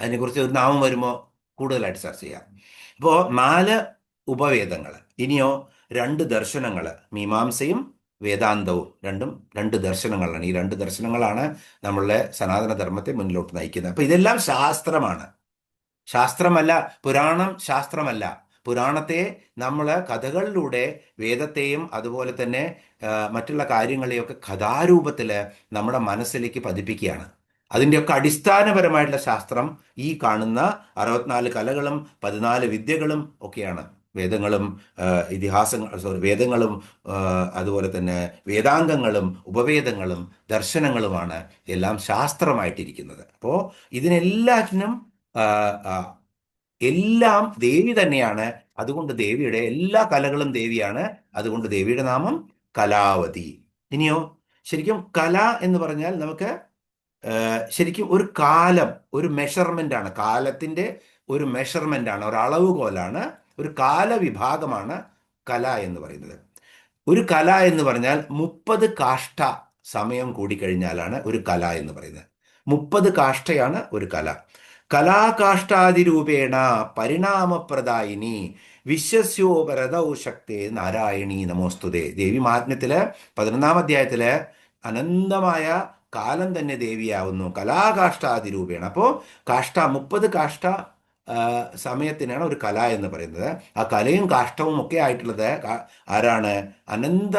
അതിനെക്കുറിച്ച് ഒരു നാമം വരുമ്പോൾ കൂടുതലായിട്ട് ചർച്ച ചെയ്യാം. അപ്പോൾ 4 ഉപവേദങ്ങൾ. ഇനിയോ 2 ദർശനങ്ങൾ, മീമാംസയും വേദാന്തവും. രണ്ടും 2 ദർശനങ്ങളാണ്. ഈ 2 ദർശനങ്ങളാണ് നമ്മളുടെ സനാതനധർമ്മത്തെ മുന്നിലോട്ട് നയിക്കുന്നത്. അപ്പോൾ ഇതെല്ലാം ശാസ്ത്രമാണ്. ശാസ്ത്രമല്ല പുരാണം, ശാസ്ത്രമല്ല. പുരാണത്തെ നമ്മൾ കഥകളിലൂടെ വേദത്തെയും അതുപോലെ തന്നെ മറ്റുള്ള കാര്യങ്ങളെയൊക്കെ കഥാരൂപത്തിൽ നമ്മുടെ മനസ്സിലേക്ക് പതിപ്പിക്കുകയാണ്. അതിൻ്റെയൊക്കെ അടിസ്ഥാനപരമായിട്ടുള്ള ശാസ്ത്രം ഈ കാണുന്ന 64 കലകളും 14 വിദ്യകളും ഒക്കെയാണ്. വേദങ്ങളും വേദങ്ങളും അതുപോലെ തന്നെ വേദാംഗങ്ങളും ഉപവേദങ്ങളും ദർശനങ്ങളുമാണ് എല്ലാം ശാസ്ത്രമായിട്ടിരിക്കുന്നത്. അപ്പോൾ ഇതിനെല്ലാറ്റിനും എല്ലാം ദേവി തന്നെയാണ്. അതുകൊണ്ട് ദേവിയുടെ എല്ലാ കലകളും ദേവിയാണ്. അതുകൊണ്ട് ദേവിയുടെ നാമം കലാവതി. ഇനിയോ ശരിക്കും കല എന്ന് പറഞ്ഞാൽ നമുക്ക് ശരിക്കും ഒരു കാലം, ഒരു മെഷർമെന്റ് ആണ്. കാലത്തിന്റെ ഒരു മെഷർമെന്റ് ആണ്, ഒരു അളവുകോലാണ്, ഒരു കാലവിഭാഗമാണ് കല എന്ന് പറയുന്നത്. ഒരു കല എന്ന് പറഞ്ഞാൽ 30 കാഷ്ഠ സമയം കൂടിക്കഴിഞ്ഞാലാണ് ഒരു കല എന്ന് പറയുന്നത്. 30 കാഷ്ഠയാണ് ഒരു കല. കലാകാഷ്ഠാതിരൂപേണ പരിണാമപ്രദായിനി വിശ്വസ്യോപരതൗ ശക്തേ നാരായണീ നമോസ്തുതേ. ദേവി മഹാത്മ്യത്തില് 11-ാം അധ്യായത്തില് അനന്തമായ കാലം തന്നെ ദേവിയാവുന്നു കലാകാഷ്ഠാതിരൂപേണ. അപ്പോൾ 30 കാഷ്ഠ സമയത്തിനാണ് ഒരു കല എന്ന് പറയുന്നത്. ആ കലയും കാഷ്ടവും ഒക്കെ ആയിട്ടുള്ളത് ആരാണ്? അനന്ത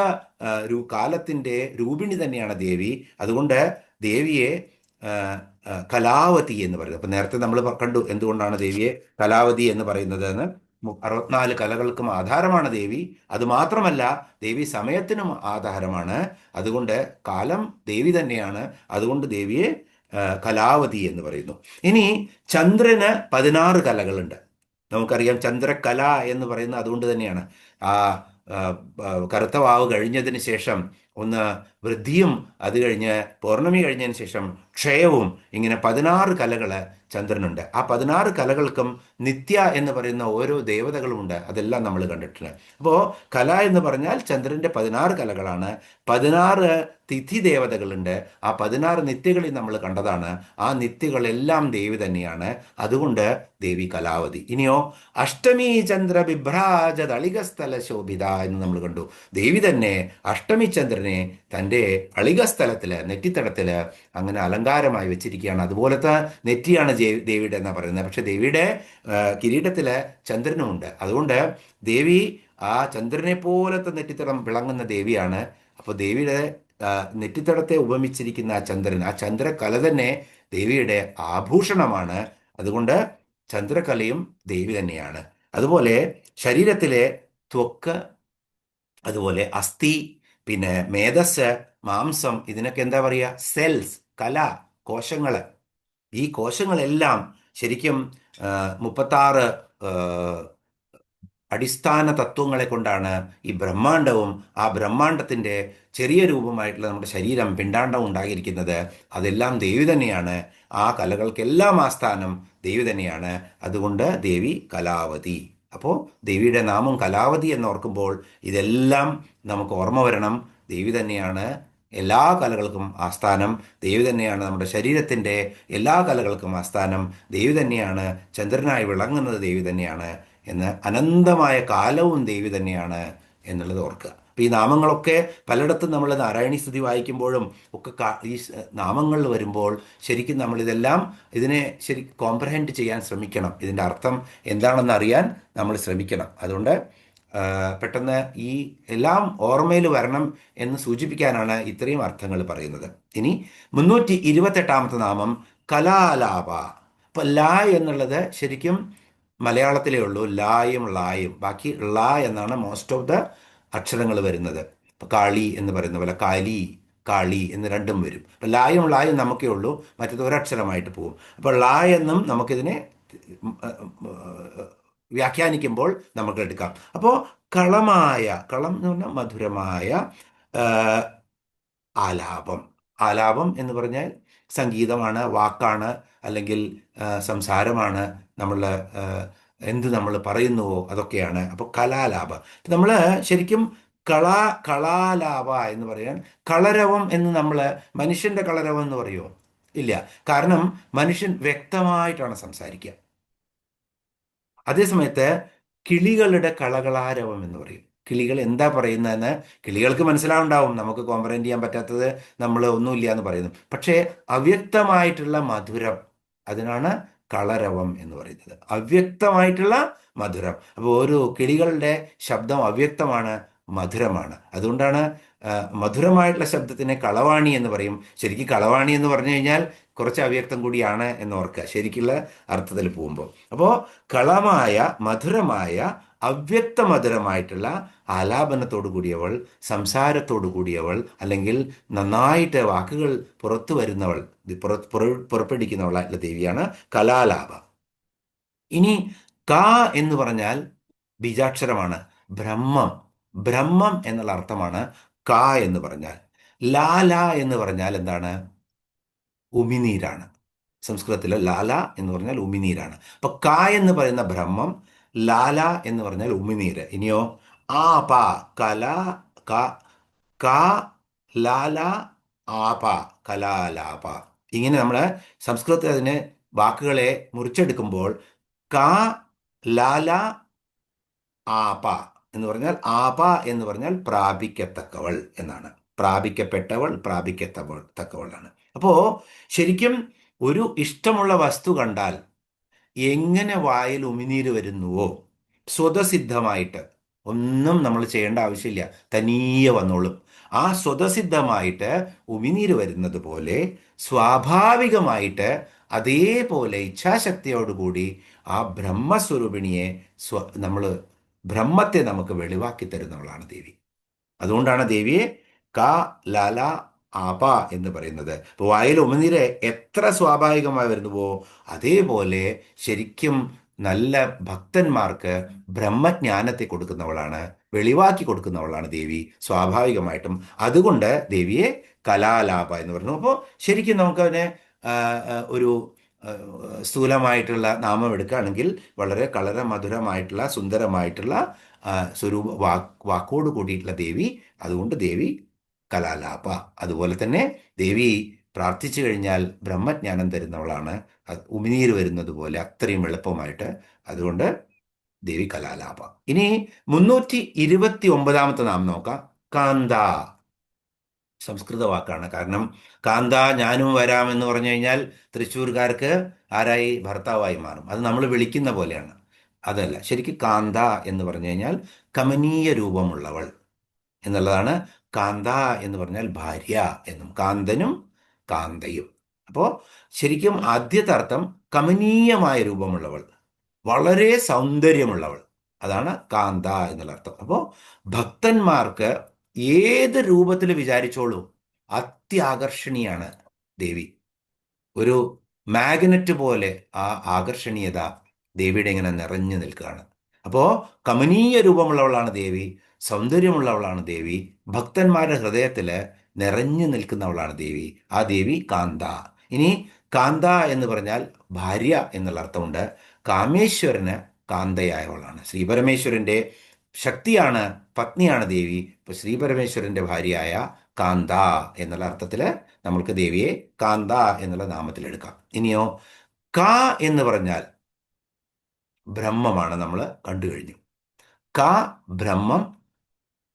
കാലത്തിൻ്റെ രൂപിണി തന്നെയാണ് ദേവി. അതുകൊണ്ട് ദേവിയെ കലാവതി എന്ന് പറയുന്നത്. അപ്പം നേരത്തെ നമ്മൾ കണ്ടു എന്തുകൊണ്ടാണ് ദേവിയെ കലാവതി എന്ന് പറയുന്നത് എന്ന്. 64 കലകൾക്കും ആധാരമാണ് ദേവി. അതുമാത്രമല്ല ദേവി സമയത്തിനും ആധാരമാണ്. അതുകൊണ്ട് കാലം ദേവി തന്നെയാണ്. അതുകൊണ്ട് ദേവിയെ കലാവതി എന്ന് പറയുന്നു. ഇനി ചന്ദ്രന് 16 കലകളുണ്ട്. നമുക്കറിയാം ചന്ദ്രകല എന്ന് പറയുന്നത് അതുകൊണ്ട് തന്നെയാണ്. ആ കറുത്ത വാവ് കഴിഞ്ഞതിന് ശേഷം ഒന്ന് വൃദ്ധിയും, അത് കഴിഞ്ഞ് പൗർണമി കഴിഞ്ഞതിന് ശേഷം ക്ഷയവും, ഇങ്ങനെ 16 കലകൾ ചന്ദ്രനുണ്ട്. ആ 16 കലകൾക്കും നിത്യ എന്ന് പറയുന്ന ഓരോ ദേവതകളുമുണ്ട്. അതെല്ലാം നമ്മൾ കണ്ടിട്ടുണ്ട്. അപ്പോൾ കല എന്ന് പറഞ്ഞാൽ ചന്ദ്രൻ്റെ 16 കലകളാണ്. 16 തിഥി ദേവതകളുണ്ട്. ആ 16 നിത്യകളിൽ നമ്മൾ കണ്ടതാണ്. ആ നിത്യകളെല്ലാം ദേവി തന്നെയാണ്. അതുകൊണ്ട് ദേവി കലാവതി. ഇനിയോ അഷ്ടമി ചന്ദ്ര ബിഭ്രാജ തളികസ്ഥല ശോഭിത എന്ന് നമ്മൾ കണ്ടു. ദേവി തന്നെ അഷ്ടമി ചന്ദ്രനെ തൻ്റെ അളികസ്ഥലത്തില്, നെറ്റിത്തടത്തില് അങ്ങനെ അലങ്കാരമായി വെച്ചിരിക്കുകയാണ്. അതുപോലത്തെ നെറ്റിയാണ് ദേവിയുടെ എന്നാ പറയുന്നത്. പക്ഷെ ദേവിയുടെ കിരീടത്തില് ചന്ദ്രനുമുണ്ട്. അതുകൊണ്ട് ദേവി ആ ചന്ദ്രനെ പോലത്തെ നെറ്റിത്തടം വിളങ്ങുന്ന ദേവിയാണ്. അപ്പോൾ ദേവിയുടെ നെറ്റിത്തടത്തെ ഉപമിച്ചിരിക്കുന്ന ആ ചന്ദ്രകല തന്നെ ദേവിയുടെ ആഭൂഷണമാണ്. അതുകൊണ്ട് ചന്ദ്രകലയും ദേവി തന്നെയാണ്. അതുപോലെ ശരീരത്തിലെ ത്വക്ക്, അതുപോലെ അസ്ഥി, പിന്നെ മേധസ്, മാംസം, ഇതിനൊക്കെ എന്താ പറയുക? സെൽസ്, കല, കോശങ്ങൾ. ഈ കോശങ്ങളെല്ലാം ശരിക്കും 36 അടിസ്ഥാന തത്വങ്ങളെ കൊണ്ടാണ് ഈ ബ്രഹ്മാണ്ടവും ആ ബ്രഹ്മാണ്ടത്തിൻ്റെ ചെറിയ രൂപമായിട്ടുള്ള നമ്മുടെ ശരീരം, പിണ്ടാണ്ടം ഉണ്ടായിരിക്കുന്നത്. അതെല്ലാം ദേവി തന്നെയാണ്. ആ കലകൾക്കെല്ലാം ആസ്ഥാനം ദേവി തന്നെയാണ്. അതുകൊണ്ട് ദേവി കലാവതി. അപ്പോൾ ദേവിയുടെ നാമം കലാവതി എന്നോർക്കുമ്പോൾ ഇതെല്ലാം നമുക്ക് ഓർമ്മ വരണം. ദേവി തന്നെയാണ് എല്ലാ കലകൾക്കും ആസ്ഥാനം. ദേവി തന്നെയാണ് നമ്മുടെ ശരീരത്തിൻ്റെ എല്ലാ കലകൾക്കും ആസ്ഥാനം. ദേവി തന്നെയാണ് ചന്ദ്രനായി വിളങ്ങുന്നത്. ദേവി തന്നെയാണ് എന്ന് അനന്തമായ കാലവും ദേവി തന്നെയാണ് എന്നുള്ളത് ഓർക്കുക. അപ്പോൾ ഈ നാമങ്ങളൊക്കെ പലയിടത്തും നമ്മൾ നാരായണീ സ്തുതി വായിക്കുമ്പോഴും ഒക്കെ ഈ നാമങ്ങളിൽ വരുമ്പോൾ ശരിക്കും നമ്മളിതെല്ലാം ഇതിനെ കോംപ്രഹെൻഡ് ചെയ്യാൻ ശ്രമിക്കണം. ഇതിൻ്റെ അർത്ഥം എന്താണെന്ന് അറിയാൻ നമ്മൾ ശ്രമിക്കണം. അതുകൊണ്ട് പെട്ടെന്ന് ഈ എല്ലാം ഓർമ്മയിൽ വരണം എന്ന് സൂചിപ്പിക്കാനാണ് ഇത്രയും അർത്ഥങ്ങൾ പറയുന്നത്. ഇനി 328 നാമം കലാലാപ. അപ്പം ലാ എന്നുള്ളത് ശരിക്കും മലയാളത്തിലേ ഉള്ളൂ, ലായും ളായും. ബാക്കി ള എന്നാണ് മോസ്റ്റ് ഓഫ് ദ അക്ഷരങ്ങൾ വരുന്നത്. ഇപ്പം കാളി എന്ന് പറയുന്ന പോലെ കാലി, കാളി എന്ന് രണ്ടും വരും. അപ്പം ലായും ളായും നമുക്കേ ഉള്ളൂ, മറ്റത് ഒരക്ഷരമായിട്ട് പോകും. അപ്പോൾ ള എന്നും നമുക്കിതിനെ വ്യാഖ്യാനിക്കുമ്പോൾ നമുക്ക് എടുക്കാം. അപ്പോൾ കളമായ, കളം എന്ന് പറഞ്ഞാൽ മധുരമായ ആലാപം. ആലാപം എന്ന് പറഞ്ഞാൽ സംഗീതമാണ്, വാക്കാണ്, അല്ലെങ്കിൽ സംസാരമാണ്. നമ്മൾ എന്ത് നമ്മൾ പറയുന്നുവോ അതൊക്കെയാണ്. അപ്പോൾ കലാലാപ നമ്മൾ ശരിക്കും കളാലാപ എന്ന് പറയാൻ കളരവം എന്ന് നമ്മൾ മനുഷ്യൻ്റെ കളരവം എന്ന് പറയുമോ? ഇല്ല. കാരണം മനുഷ്യൻ വ്യക്തമായിട്ടാണ് സംസാരിക്കുക. അതേസമയത്ത് കിളികളുടെ കളകളാരവം എന്ന് പറയും. കിളികൾ എന്താ പറയുന്നതെന്ന് കിളികൾക്ക് മനസ്സിലാവുണ്ടാവും. നമുക്ക് കോംപ്രഹെൻഡ് ചെയ്യാൻ പറ്റാത്തത് നമ്മൾ ഒന്നുമില്ല എന്ന് പറയുന്നു. പക്ഷേ അവ്യക്തമായിട്ടുള്ള മധുരം, അതിനാണ് കളരവം എന്ന് പറയുന്നത്. അവ്യക്തമായിട്ടുള്ള മധുരം. അപ്പോൾ ഓരോ കിളികളുടെ ശബ്ദം അവ്യക്തമാണ്, മധുരമാണ്. അതുകൊണ്ടാണ് മധുരമായിട്ടുള്ള ശബ്ദത്തിനെ കളവാണി എന്ന് പറയും. ശരിക്കും കളവാണി എന്ന് പറഞ്ഞു കഴിഞ്ഞാൽ കുറച്ച് അവ്യക്തം കൂടിയാണ് എന്ന് ഓർക്കുക, ശരിക്കുള്ള അർത്ഥത്തിൽ പോകുമ്പോൾ. അപ്പോൾ കളമായ, മധുരമായ, അവ്യക്ത മധുരമായിട്ടുള്ള ആലാപനത്തോടു കൂടിയവൾ, സംസാരത്തോടു കൂടിയവൾ, അല്ലെങ്കിൽ നന്നായിട്ട് വാക്കുകൾ പുറത്തു വരുന്നവൾ, പുറപ്പെടുവിക്കുന്നവളായിട്ടുള്ള ദേവിയാണ് കലാലാപ. ഇനി ക എന്ന് പറഞ്ഞാൽ ബീജാക്ഷരമാണ്, ബ്രഹ്മം. ബ്രഹ്മം എന്നുള്ള അർത്ഥമാണ് ക എന്ന് പറഞ്ഞാൽ. ലാല എന്ന് പറഞ്ഞാൽ എന്താണ്? ഉമിനീരാണ്. സംസ്കൃതത്തിൽ ലാല എന്ന് പറഞ്ഞാൽ ഉമിനീരാണ്. അപ്പൊ ക എന്ന് പറയുന്ന ബ്രഹ്മം, ലാല എന്ന് പറഞ്ഞാൽ ഉമിനീര്. ഇനിയോ ആപ, കല, ക, ലാല, ആപ, കലാലാപ. ഇങ്ങനെ നമ്മൾ സംസ്കൃതത്തിൽ അതിന് വാക്കുകളെ മുറിച്ചെടുക്കുമ്പോൾ ക, ലാല, ആപ എന്ന് പറഞ്ഞാൽ, ആപ എന്ന് പറഞ്ഞാൽ പ്രാപിക്കത്തക്കവൾ എന്നാണ്. പ്രാപിക്കപ്പെട്ടവൾ, തക്കവളാണ്. അപ്പോൾ ശരിക്കും ഒരു ഇഷ്ടമുള്ള വസ്തു കണ്ടാൽ എങ്ങനെ വായിൽ ഉമിനീര് വരുന്നുവോ, സ്വതസിദ്ധമായിട്ട് ഒന്നും നമ്മൾ ചെയ്യേണ്ട ആവശ്യമില്ല, തനിയെ വന്നോളും. ആ സ്വതസിദ്ധമായിട്ട് ഉമിനീര് വരുന്നത് പോലെ സ്വാഭാവികമായിട്ട് അതേപോലെ ഇച്ഛാശക്തിയോടുകൂടി ആ ബ്രഹ്മസ്വരൂപിണിയെ നമ്മൾ ബ്രഹ്മത്തെ നമുക്ക് വെളിവാക്കി തരുന്നവളാണ് ദേവി. അതുകൊണ്ടാണ് ദേവിയെ ക, ലാല, ആപ എന്ന് പറയുന്നത്. ഇപ്പോൾ വായിൽ ഉമിനീര് എത്ര സ്വാഭാവികമായി വരുന്നുവോ അതേപോലെ ശരിക്കും നല്ല ഭക്തന്മാർക്ക് ബ്രഹ്മജ്ഞാനത്തെ കൊടുക്കുന്നവളാണ്, വെളിവാക്കി കൊടുക്കുന്നവളാണ് ദേവി സ്വാഭാവികമായിട്ടും. അതുകൊണ്ട് ദേവിയെ കലാലാപ എന്ന് പറഞ്ഞു. അപ്പോൾ ശരിക്കും നമുക്കതിനെ ഒരു സ്ഥൂലമായിട്ടുള്ള നാമം എടുക്കുകയാണെങ്കിൽ വളരെ കളര മധുരമായിട്ടുള്ള സുന്ദരമായിട്ടുള്ള വാക്കോട് കൂടിയിട്ടുള്ള ദേവി. അതുകൊണ്ട് ദേവി കലാലാപ. അതുപോലെ തന്നെ ദേവി പ്രാർത്ഥിച്ചു കഴിഞ്ഞാൽ ബ്രഹ്മജ്ഞാനം തരുന്നവളാണ്, ഉമിനീര് വരുന്നത് പോലെ അത്രയും എളുപ്പമായിട്ട്. അതുകൊണ്ട് ദേവി കലാലാപ. ഇനി 329 നാമം നോക്കാം, കാന്ത. സംസ്കൃത വാക്കാണ്. കാരണം കാന്ത ഞാനും വരാം എന്ന് പറഞ്ഞു കഴിഞ്ഞാൽ തൃശ്ശൂർക്കാർക്ക് ആരായി? ഭർത്താവായി മാറും. അത് നമ്മൾ വിളിക്കുന്ന പോലെയാണ്. അതല്ല, ശരിക്കും കാന്ത എന്ന് പറഞ്ഞു കഴിഞ്ഞാൽ കമനീയ രൂപമുള്ളവൾ എന്നുള്ളതാണ്. കാന്ത എന്ന് പറഞ്ഞാൽ ഭാര്യ എന്നും, കാന്തനും കാന്തയും. അപ്പോൾ ശരിക്കും ആദ്യത്തെ അർത്ഥം കമനീയമായ രൂപമുള്ളവൾ, വളരെ സൗന്ദര്യമുള്ളവൾ, അതാണ് കാന്ത എന്നുള്ള അർത്ഥം. അപ്പോൾ ഭക്തന്മാർക്ക് ഏത് രൂപത്തിൽ വിചാരിച്ചോളൂ അത്യാകർഷണീയാണ് ദേവി. ഒരു മാഗ്നറ്റ് പോലെ ആ ആകർഷണീയത ദേവിയുടെ ഇങ്ങനെ നിറഞ്ഞു നിൽക്കുകയാണ്. അപ്പോൾ കമനീയ രൂപമുള്ളവളാണ് ദേവി, സൗന്ദര്യമുള്ളവളാണ് ദേവി, ഭക്തന്മാരുടെ ഹൃദയത്തിൽ നിറഞ്ഞു നിൽക്കുന്നവളാണ് ദേവി. ആ ദേവി കാന്ത. ഇനി കാന്ത എന്ന് പറഞ്ഞാൽ ഭാര്യ എന്നുള്ള അർത്ഥമുണ്ട്. കാമേശ്വരന് കാന്തയായവളാണ്. ശ്രീപരമേശ്വരന്റെ ശക്തിയാണ്, പത്നിയാണ് ദേവി. ഇപ്പൊ ശ്രീപരമേശ്വരന്റെ ഭാര്യയായ കാന്ത എന്നുള്ള അർത്ഥത്തിൽ നമ്മൾക്ക് ദേവിയെ കാന്ത എന്നുള്ള നാമത്തിൽ എടുക്കാം. ഇനിയോ ക എന്ന് പറഞ്ഞാൽ ബ്രഹ്മമാണ്, നമ്മൾ കണ്ടു കഴിഞ്ഞു. ക ബ്രഹ്മം,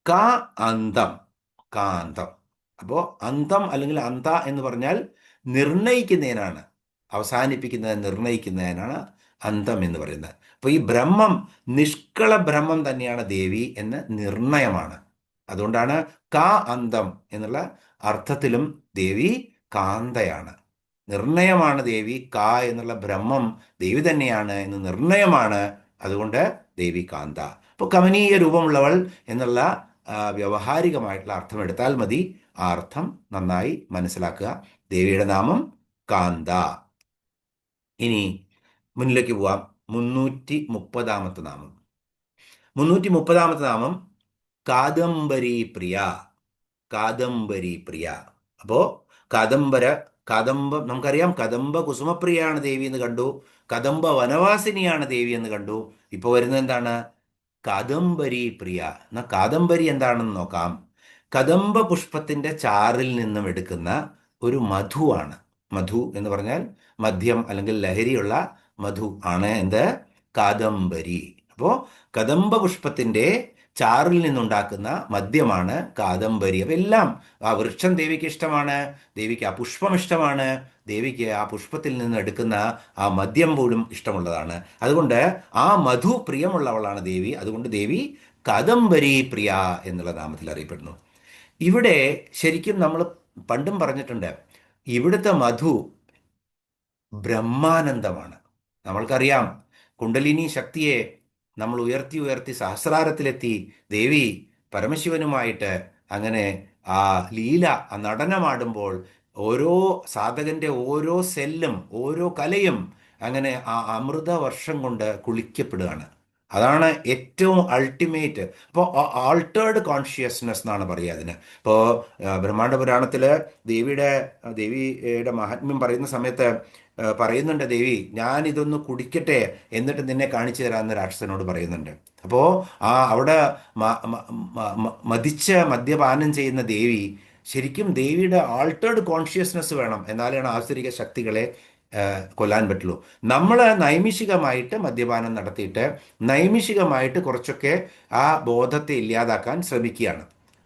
ക അന്തം, കാന്തം. അപ്പോ അന്തം അല്ലെങ്കിൽ അന്ത എന്ന് പറഞ്ഞാൽ നിർണയിക്കുന്നതിനാണ്, അവസാനിപ്പിക്കുന്നത് നിർണയിക്കുന്നതിനാണ് അന്തം എന്ന് പറയുന്നത്. അപ്പൊ ഈ ബ്രഹ്മം, നിഷ്കള ബ്രഹ്മം തന്നെയാണ് ദേവി എന്ന നിർണയമാണ്. അതുകൊണ്ടാണ് ക അന്തം എന്നുള്ള അർത്ഥത്തിലും ദേവി കാന്തയാണ്. നിർണയമാണ് ദേവി. ക എന്നുള്ള ബ്രഹ്മം ദേവി തന്നെയാണ് എന്ന് നിർണയമാണ്. അതുകൊണ്ട് ദേവി കാന്ത. അപ്പോൾ കമനീയ രൂപമുള്ളവൾ എന്നുള്ള വ്യവഹാരികമായിട്ടുള്ള അർത്ഥം എടുത്താൽ മതി. ആ അർത്ഥം നന്നായി മനസ്സിലാക്കുക. ദേവിയുടെ നാമം കാന്ത. ഇനി മുന്നിലേക്ക് പോവാം. 330 നാമം. 330 നാമം കാദംബരി പ്രിയ. കാദംബരി പ്രിയ. അപ്പോ കദംബം നമുക്കറിയാം. കദംബ കുസുമപ്രിയാണ് ദേവി എന്ന് കണ്ടു. കദംബ വനവാസിനിയാണ് ദേവി എന്ന് കണ്ടു. ഇപ്പൊ വരുന്നത് എന്താണ്? കാദംബരി പ്രിയ. എന്നാ കാദംബരി എന്താണെന്ന് നോക്കാം. കദംബ പുഷ്പത്തിന്റെ ചാറിൽ നിന്നും എടുക്കുന്ന ഒരു മധുവാണ്. മധു എന്ന് പറഞ്ഞാൽ മദ്യം അല്ലെങ്കിൽ ലഹരിയുള്ള മധു ആണ് എന്ത്? കാദംബരി. അപ്പോ കദംബ പുഷ്പത്തിന്റെ ചാറിൽ നിന്നുണ്ടാക്കുന്ന മദ്യമാണ് കാദംബരി. അപ്പൊ എല്ലാം ആ വൃക്ഷം ദേവിക്ക് ഇഷ്ടമാണ്, ദേവിക്ക് ആ പുഷ്പം ഇഷ്ടമാണ്, ദേവിക്ക് ആ പുഷ്പത്തിൽ നിന്ന് എടുക്കുന്ന ആ മദ്യം പോലും ഇഷ്ടമുള്ളതാണ്. അതുകൊണ്ട് ആ മധു പ്രിയമുള്ളവളാണ് ദേവി. അതുകൊണ്ട് ദേവി കാദംബരി പ്രിയ എന്നുള്ള നാമത്തിൽ അറിയപ്പെടുന്നു. ഇവിടെ ശരിക്കും നമ്മൾ പണ്ടും പറഞ്ഞിട്ടുണ്ട്, ഇവിടുത്തെ മധു ബ്രഹ്മാനന്ദമാണ്. നമ്മൾക്കറിയാം, കുണ്ടലിനി ശക്തിയെ നമ്മൾ ഉയർത്തി ഉയർത്തി സഹസ്രാരത്തിലെത്തി ദേവി പരമശിവനുമായിട്ട് അങ്ങനെ ആ ലീല, ആ നടനമാടുമ്പോൾ ഓരോ സാധകന്റെ ഓരോ സെല്ലും ഓരോ കലയും അങ്ങനെ ആ അമൃത വർഷം കൊണ്ട് കുളിക്കപ്പെടുകയാണ്. അതാണ് ഏറ്റവും അൾട്ടിമേറ്റ്. അപ്പോൾ ആൾട്ടേർഡ് കോൺഷ്യസ്നെസ് എന്നാണ് പറയുക അതിന്. ഇപ്പോൾ ബ്രഹ്മാണ്ഡ പുരാണത്തിൽ ദേവിയുടെ മഹാത്മ്യം പറയുന്ന സമയത്ത് പറയുന്നുണ്ട്, ദേവി ഞാൻ ഇതൊന്ന് കുടിക്കട്ടെ എന്നിട്ട് നിന്നെ കാണിച്ചു തരാമെന്ന് രാക്ഷസനോട് പറയുന്നുണ്ട്. അപ്പോൾ അവിടെ മതിച്ച് മദ്യപാനം ചെയ്യുന്ന ദേവി, ശരിക്കും ദേവിയുടെ ആൾട്ടേർഡ് കോൺഷ്യസ്നെസ് വേണം, എന്നാലാണ് ആസുരിക ശക്തികളെ കൊല്ലാൻ പറ്റുള്ളൂ. നമ്മൾ നൈമിഷികമായിട്ട് മദ്യപാനം നടത്തിയിട്ട് നൈമിഷികമായിട്ട് കുറച്ചൊക്കെ ആ ബോധത്തെ ഇല്ലാതാക്കാൻ ശ്രമിക്കുകയാണ്.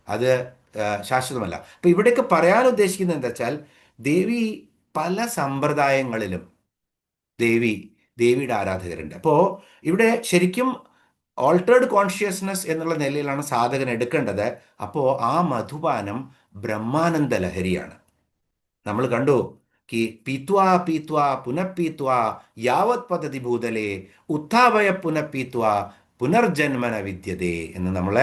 അത് ശാശ്വതമല്ല. അപ്പൊ ഇവിടെയൊക്കെ പറയാൻ ഉദ്ദേശിക്കുന്നത് എന്താ വെച്ചാൽ, ദേവി പല സമ്പ്രദായങ്ങളിലും ദേവിയുടെ ആരാധകരുണ്ട്. അപ്പോൾ ഇവിടെ ശരിക്കും ഓൾട്ടേർഡ് കോൺഷ്യസ്നെസ് എന്നുള്ള നിലയിലാണ് സാധകൻ എടുക്കേണ്ടത്. അപ്പോൾ ആ മധുപാനം ബ്രഹ്മാനന്ദ ലഹരിയാണ്. നമ്മൾ കണ്ടു, പീത്വാ പീത്വാ പുനഃപീത്വാ യാവത് പതതി ഭൂതലേ ഉത്ഥാപയ പുനഃപീത്വാ പുനർജന്മന വിദ്യതേ എന്ന് നമ്മൾ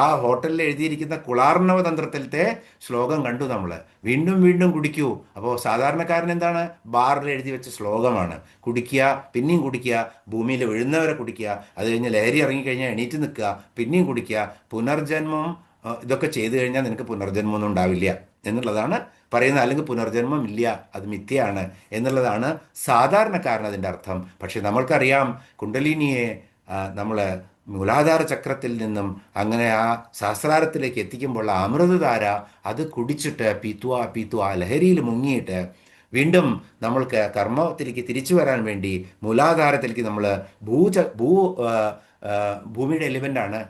ആ ഹോട്ടലിൽ എഴുതിയിരിക്കുന്ന കുളാർണവ തന്ത്രത്തിലത്തെ ശ്ലോകം കണ്ടു. നമ്മൾ വീണ്ടും വീണ്ടും കുടിക്കൂ. അപ്പോൾ സാധാരണക്കാരൻ എന്താണ്? ബാറിൽ എഴുതി വെച്ച ശ്ലോകമാണ്. കുടിക്കുക, പിന്നെയും കുടിക്കുക, ഭൂമിയിൽ വീഴുന്നവരെ കുടിക്കുക, അത് കഴിഞ്ഞ് ലഹരി ഇറങ്ങിക്കഴിഞ്ഞാൽ എണീറ്റ് നിൽക്കുക, പിന്നെയും കുടിക്കുക, പുനർജന്മം ഇതൊക്കെ ചെയ്തു കഴിഞ്ഞാൽ നിനക്ക് പുനർജന്മമൊന്നും ഉണ്ടാവില്ല എന്നുള്ളതാണ് പറയുന്നത്. അല്ലെങ്കിൽ പുനർജന്മം ഇല്ല, അത് മിഥ്യയാണ് എന്നുള്ളതാണ് സാധാരണക്കാരൻ അതിൻ്റെ അർത്ഥം. പക്ഷെ നമ്മൾക്കറിയാം, കുണ്ടലിനിയെ നമ്മൾ മൂലാധാര ചക്രത്തിൽ നിന്നും അങ്ങനെ ആ സഹസ്രാരത്തിലേക്ക് എത്തിക്കുമ്പോൾ ആ അമൃതധാര അത് കുടിച്ചിട്ട് പീത്വ ലഹരിയിൽ മുങ്ങിയിട്ട് വീണ്ടും നമ്മൾക്ക് കർമ്മത്തിലേക്ക് തിരിച്ചു വരാൻ വേണ്ടി മൂലാധാരത്തിലേക്ക് നമ്മൾ ഭൂമിയുടെ എലിമെൻ്റാണ്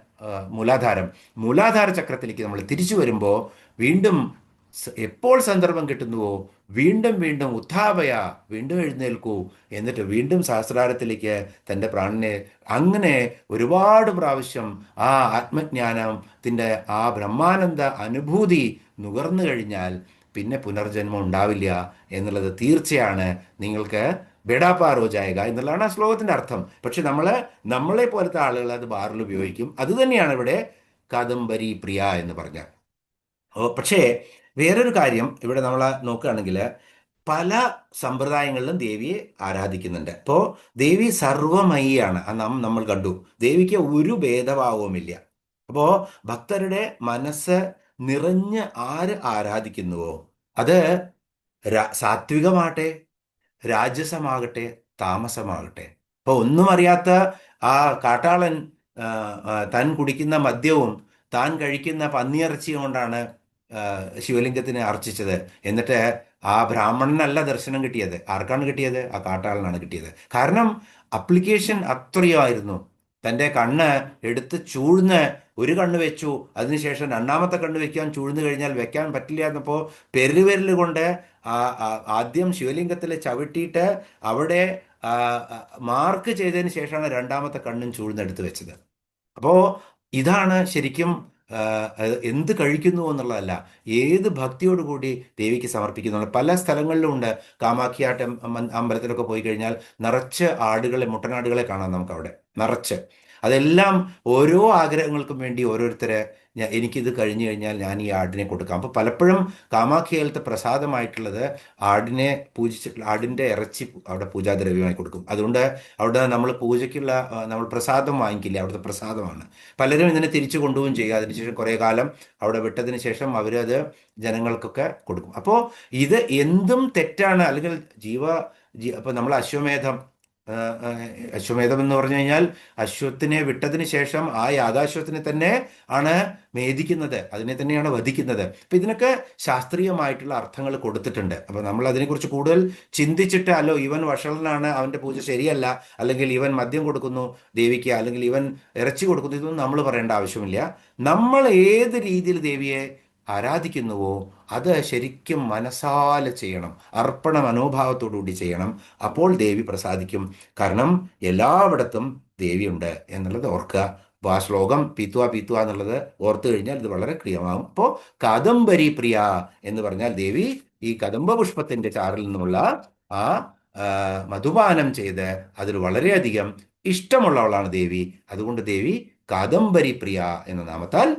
മൂലാധാരം. മൂലാധാര ചക്രത്തിലേക്ക് നമ്മൾ തിരിച്ചു വരുമ്പോൾ വീണ്ടും എപ്പോൾ സന്ദർഭം കിട്ടുന്നുവോ വീണ്ടും വീണ്ടും ഉത്ഥാപയ, വീണ്ടും എഴുന്നേൽക്കൂ, എന്നിട്ട് വീണ്ടും സഹസ്രാരത്തിലേക്ക് തൻ്റെ പ്രാണനെ അങ്ങനെ ഒരുപാട് പ്രാവശ്യം ആ ആത്മജ്ഞാനത്തിൻ്റെ ആ ബ്രഹ്മാനന്ദ അനുഭൂതി നുകർന്നു കഴിഞ്ഞാൽ പിന്നെ പുനർജന്മം ഉണ്ടാവില്ല എന്നുള്ളത് തീർച്ചയാണ്. നിങ്ങൾക്ക് ബേഡാപ്പാറോ ജായക എന്നുള്ളതാണ് ആ ശ്ലോകത്തിൻ്റെ അർത്ഥം. പക്ഷെ നമ്മളെ പോലത്തെ ആളുകൾ അത് ബാറിൽ ഉപയോഗിക്കും. അതുതന്നെയാണ് ഇവിടെ കാദംബരി പ്രിയ എന്ന് പറഞ്ഞാൽ. പക്ഷേ വേറൊരു കാര്യം ഇവിടെ നമ്മൾ നോക്കുകയാണെങ്കിൽ, പല സമ്പ്രദായങ്ങളിലും ദേവിയെ ആരാധിക്കുന്നുണ്ട്. ഇപ്പോൾ ദേവി സർവമയിയാണ്. നമ്മൾ കണ്ടു, ദേവിക്ക് ഒരു ഭേദഭാവവുമില്ല. അപ്പോൾ ഭക്തരുടെ മനസ്സ് നിറഞ്ഞ് ആര് ആരാധിക്കുന്നുവോ, അത് സാത്വികമാകട്ടെ, രാജസമാകട്ടെ, താമസമാകട്ടെ, അപ്പോൾ ഒന്നും അറിയാത്ത ആ കാട്ടാളൻ താൻ കുടിക്കുന്ന മദ്യവും താൻ കഴിക്കുന്ന പന്നിയിറച്ചിയും കൊണ്ടാണ് ശിവലിംഗത്തിനെ അർച്ചിച്ചത്. എന്നിട്ട് ആ ബ്രാഹ്മണനല്ല ദർശനം കിട്ടിയത്. ആർക്കാണ് കിട്ടിയത്? ആ കാട്ടാളനാണ് കിട്ടിയത്. കാരണം അപ്ലിക്കേഷൻ അത്രയായിരുന്നു. തൻ്റെ കണ്ണ് എടുത്ത് ചൂഴ്ന്ന് ഒരു കണ്ണ് വെച്ചു, അതിനുശേഷം രണ്ടാമത്തെ കണ്ണ് വെക്കാൻ ചൂഴ്ന്നു കഴിഞ്ഞാൽ വെക്കാൻ പറ്റില്ല എന്നപ്പോൾ പെരുവിരൽ കൊണ്ട് ആദ്യം ശിവലിംഗത്തിൽ ചവിട്ടിയിട്ട് അവിടെ ആ, മാർക്ക് ചെയ്തതിന് ശേഷമാണ് രണ്ടാമത്തെ കണ്ണും ചൂഴ്ന്നെടുത്ത് വെച്ചത്. അപ്പോൾ ഇതാണ് ശരിക്കും എന്ത് കഴിക്കുന്നു എന്നുള്ളതല്ല, ഏത് ഭക്തിയോടുകൂടി ദേവിക്ക് സമർപ്പിക്കുന്നു. പല സ്ഥലങ്ങളിലും ഉണ്ട്. കാമാഖ്യ അമ്പലത്തിലൊക്കെ പോയി കഴിഞ്ഞാൽ നിറച്ച് ആടുകളെ, മുട്ടനാടുകളെ കാണാം നമുക്ക് അവിടെ നിറച്ച്. അതെല്ലാം ഓരോ ആഗ്രഹങ്ങൾക്കും വേണ്ടി ഓരോരുത്തരെ എനിക്കിത് കഴിഞ്ഞു കഴിഞ്ഞാൽ ഞാൻ ഈ ആടിനെ കൊടുക്കാം. അപ്പോൾ പലപ്പോഴും കാമാഖ്യയിലത്തെ പ്രസാദമായിട്ടുള്ളത് ആടിനെ പൂജിച്ചിട്ടുള്ള ആടിൻ്റെ ഇറച്ചി അവിടെ പൂജാദ്രവ്യമായി കൊടുക്കും. അതുകൊണ്ട് അവിടെ നമ്മൾ പൂജയ്ക്കുള്ള നമ്മൾ പ്രസാദം വാങ്ങിക്കില്ല, അവിടുത്തെ പ്രസാദമാണ്. പലരും ഇതിനെ തിരിച്ചു കൊണ്ടുപോവുകയും ചെയ്യുക. അതിനുശേഷം കുറേ കാലം അവിടെ വിട്ടതിന് ശേഷം അവരത് ജനങ്ങൾക്കൊക്കെ കൊടുക്കും. അപ്പോൾ ഇത് എന്തും തെറ്റാണ്. അല്ലെങ്കിൽ അപ്പോൾ നമ്മൾ ആ, ആ, അശ്വമേധം എന്ന് പറഞ്ഞു കഴിഞ്ഞാൽ അശ്വത്തിനെ വിട്ടതിന് ശേഷം ആ യാഗാശ്വത്തിനെ തന്നെ ആണ് മേധിക്കുന്നത്, അതിനെ തന്നെയാണ് വധിക്കുന്നത്. അപ്പം ഇതിനൊക്കെ ശാസ്ത്രീയമായിട്ടുള്ള അർത്ഥങ്ങൾ കൊടുത്തിട്ടുണ്ട്. അപ്പം നമ്മൾ അതിനെക്കുറിച്ച് കൂടുതൽ ചിന്തിച്ചിട്ട് അല്ലോ ഇവൻ വഷളനാണ്, അവൻ്റെ പൂജ ശരിയല്ല, അല്ലെങ്കിൽ ഇവൻ മദ്യം കൊടുക്കുന്നു ദേവിക്ക്, അല്ലെങ്കിൽ ഇവൻ ഇറച്ചി കൊടുക്കുന്നു, ഇതൊന്നും നമ്മൾ പറയേണ്ട ആവശ്യമില്ല. നമ്മൾ ഏത് രീതിയിൽ ദേവിയെ ആരാധിക്കുന്നുവോ അത് ശരിക്കും മനസാലെ ചെയ്യണം, അർപ്പണ മനോഭാവത്തോടുകൂടി ചെയ്യണം. അപ്പോൾ ദേവി പ്രസാദിക്കും. കാരണം എല്ലായിടത്തും ദേവിയുണ്ട് എന്നുള്ളത് ഓർക്കുക. അപ്പോൾ ആ ശ്ലോകം പീത്വ പീത്വ എന്നുള്ളത് ഓർത്തു കഴിഞ്ഞാൽ ഇത് വളരെ ക്രിയമാകും. അപ്പോൾ കാദംബരി പ്രിയ എന്ന് പറഞ്ഞാൽ ദേവി ഈ കദംബ പുഷ്പത്തിന്റെ ചാറിൽ നിന്നുമുള്ള ആ മധുപാനം ചെയ്ത് അതിൽ വളരെയധികം ഇഷ്ടമുള്ളവളാണ് ദേവി. അതുകൊണ്ട് ദേവി കാദംബരി പ്രിയ എന്ന നാമത്താൽ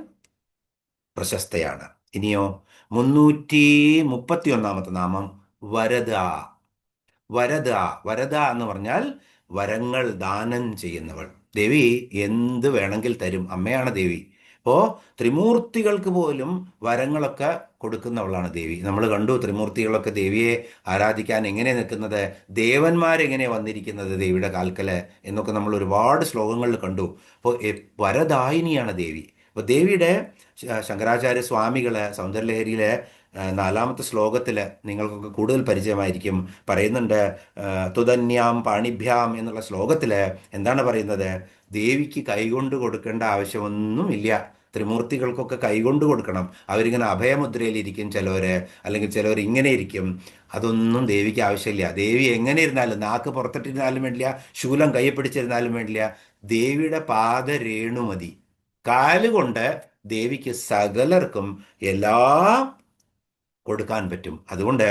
പ്രശസ്തയാണ്. ഇനിയോ 331 നാമം വരദ. വരദ, വരദ എന്ന് പറഞ്ഞാൽ വരങ്ങൾ ദാനം ചെയ്യുന്നവൾ. ദേവി എന്ത് വേണമെങ്കിൽ തരും, അമ്മയാണ് ദേവി. അപ്പോൾ ത്രിമൂർത്തികൾക്ക് പോലും വരങ്ങളൊക്കെ കൊടുക്കുന്നവളാണ് ദേവി. നമ്മൾ കണ്ടു ത്രിമൂർത്തികളൊക്കെ ദേവിയെ ആരാധിക്കാൻ എങ്ങനെ നിൽക്കുന്നത്, ദേവന്മാരെങ്ങനെ വന്നിരിക്കുന്നത് ദേവിയുടെ കാൽക്കല് എന്നൊക്കെ നമ്മൾ ഒരുപാട് ശ്ലോകങ്ങളിൽ കണ്ടു. അപ്പോൾ വരദായിനിയാണ് ദേവി. അപ്പോൾ ദേവിയുടെ ശങ്കരാചാര്യ സ്വാമികള് സൗന്ദര്യലഹരിയിലെ 4ാമത്തെ ശ്ലോകത്തിൽ നിങ്ങൾക്കൊക്കെ കൂടുതൽ പരിചയമായിരിക്കും. പറയുന്നുണ്ട് തുതന്യാം പാണിഭ്യാം എന്നുള്ള ശ്ലോകത്തിൽ എന്താണ് പറയുന്നത്? ദേവിക്ക് കൈകൊണ്ട് കൊടുക്കേണ്ട ആവശ്യമൊന്നുമില്ല. ത്രിമൂർത്തികൾക്കൊക്കെ കൈകൊണ്ട് കൊടുക്കണം. അവരിങ്ങനെ അഭയമുദ്രയിലിരിക്കും ചിലവർ, അല്ലെങ്കിൽ ചിലവർ ഇങ്ങനെ ഇരിക്കും. അതൊന്നും ദേവിക്ക് ആവശ്യമില്ല. ദേവി എങ്ങനെ ഇരുന്നാലും, നാക്ക് പുറത്തിട്ടിരുന്നാലും വേണ്ടില്ല, ശൂലം കയ്യിൽ പിടിച്ചിരുന്നാലും വേണ്ടില്ല, ദേവിയുടെ പാദരേണു മതി. കാലുകൊണ്ട് ദേവിക്ക് സകലർക്കും എല്ലാം കൊടുക്കാൻ പറ്റും. അതുകൊണ്ട്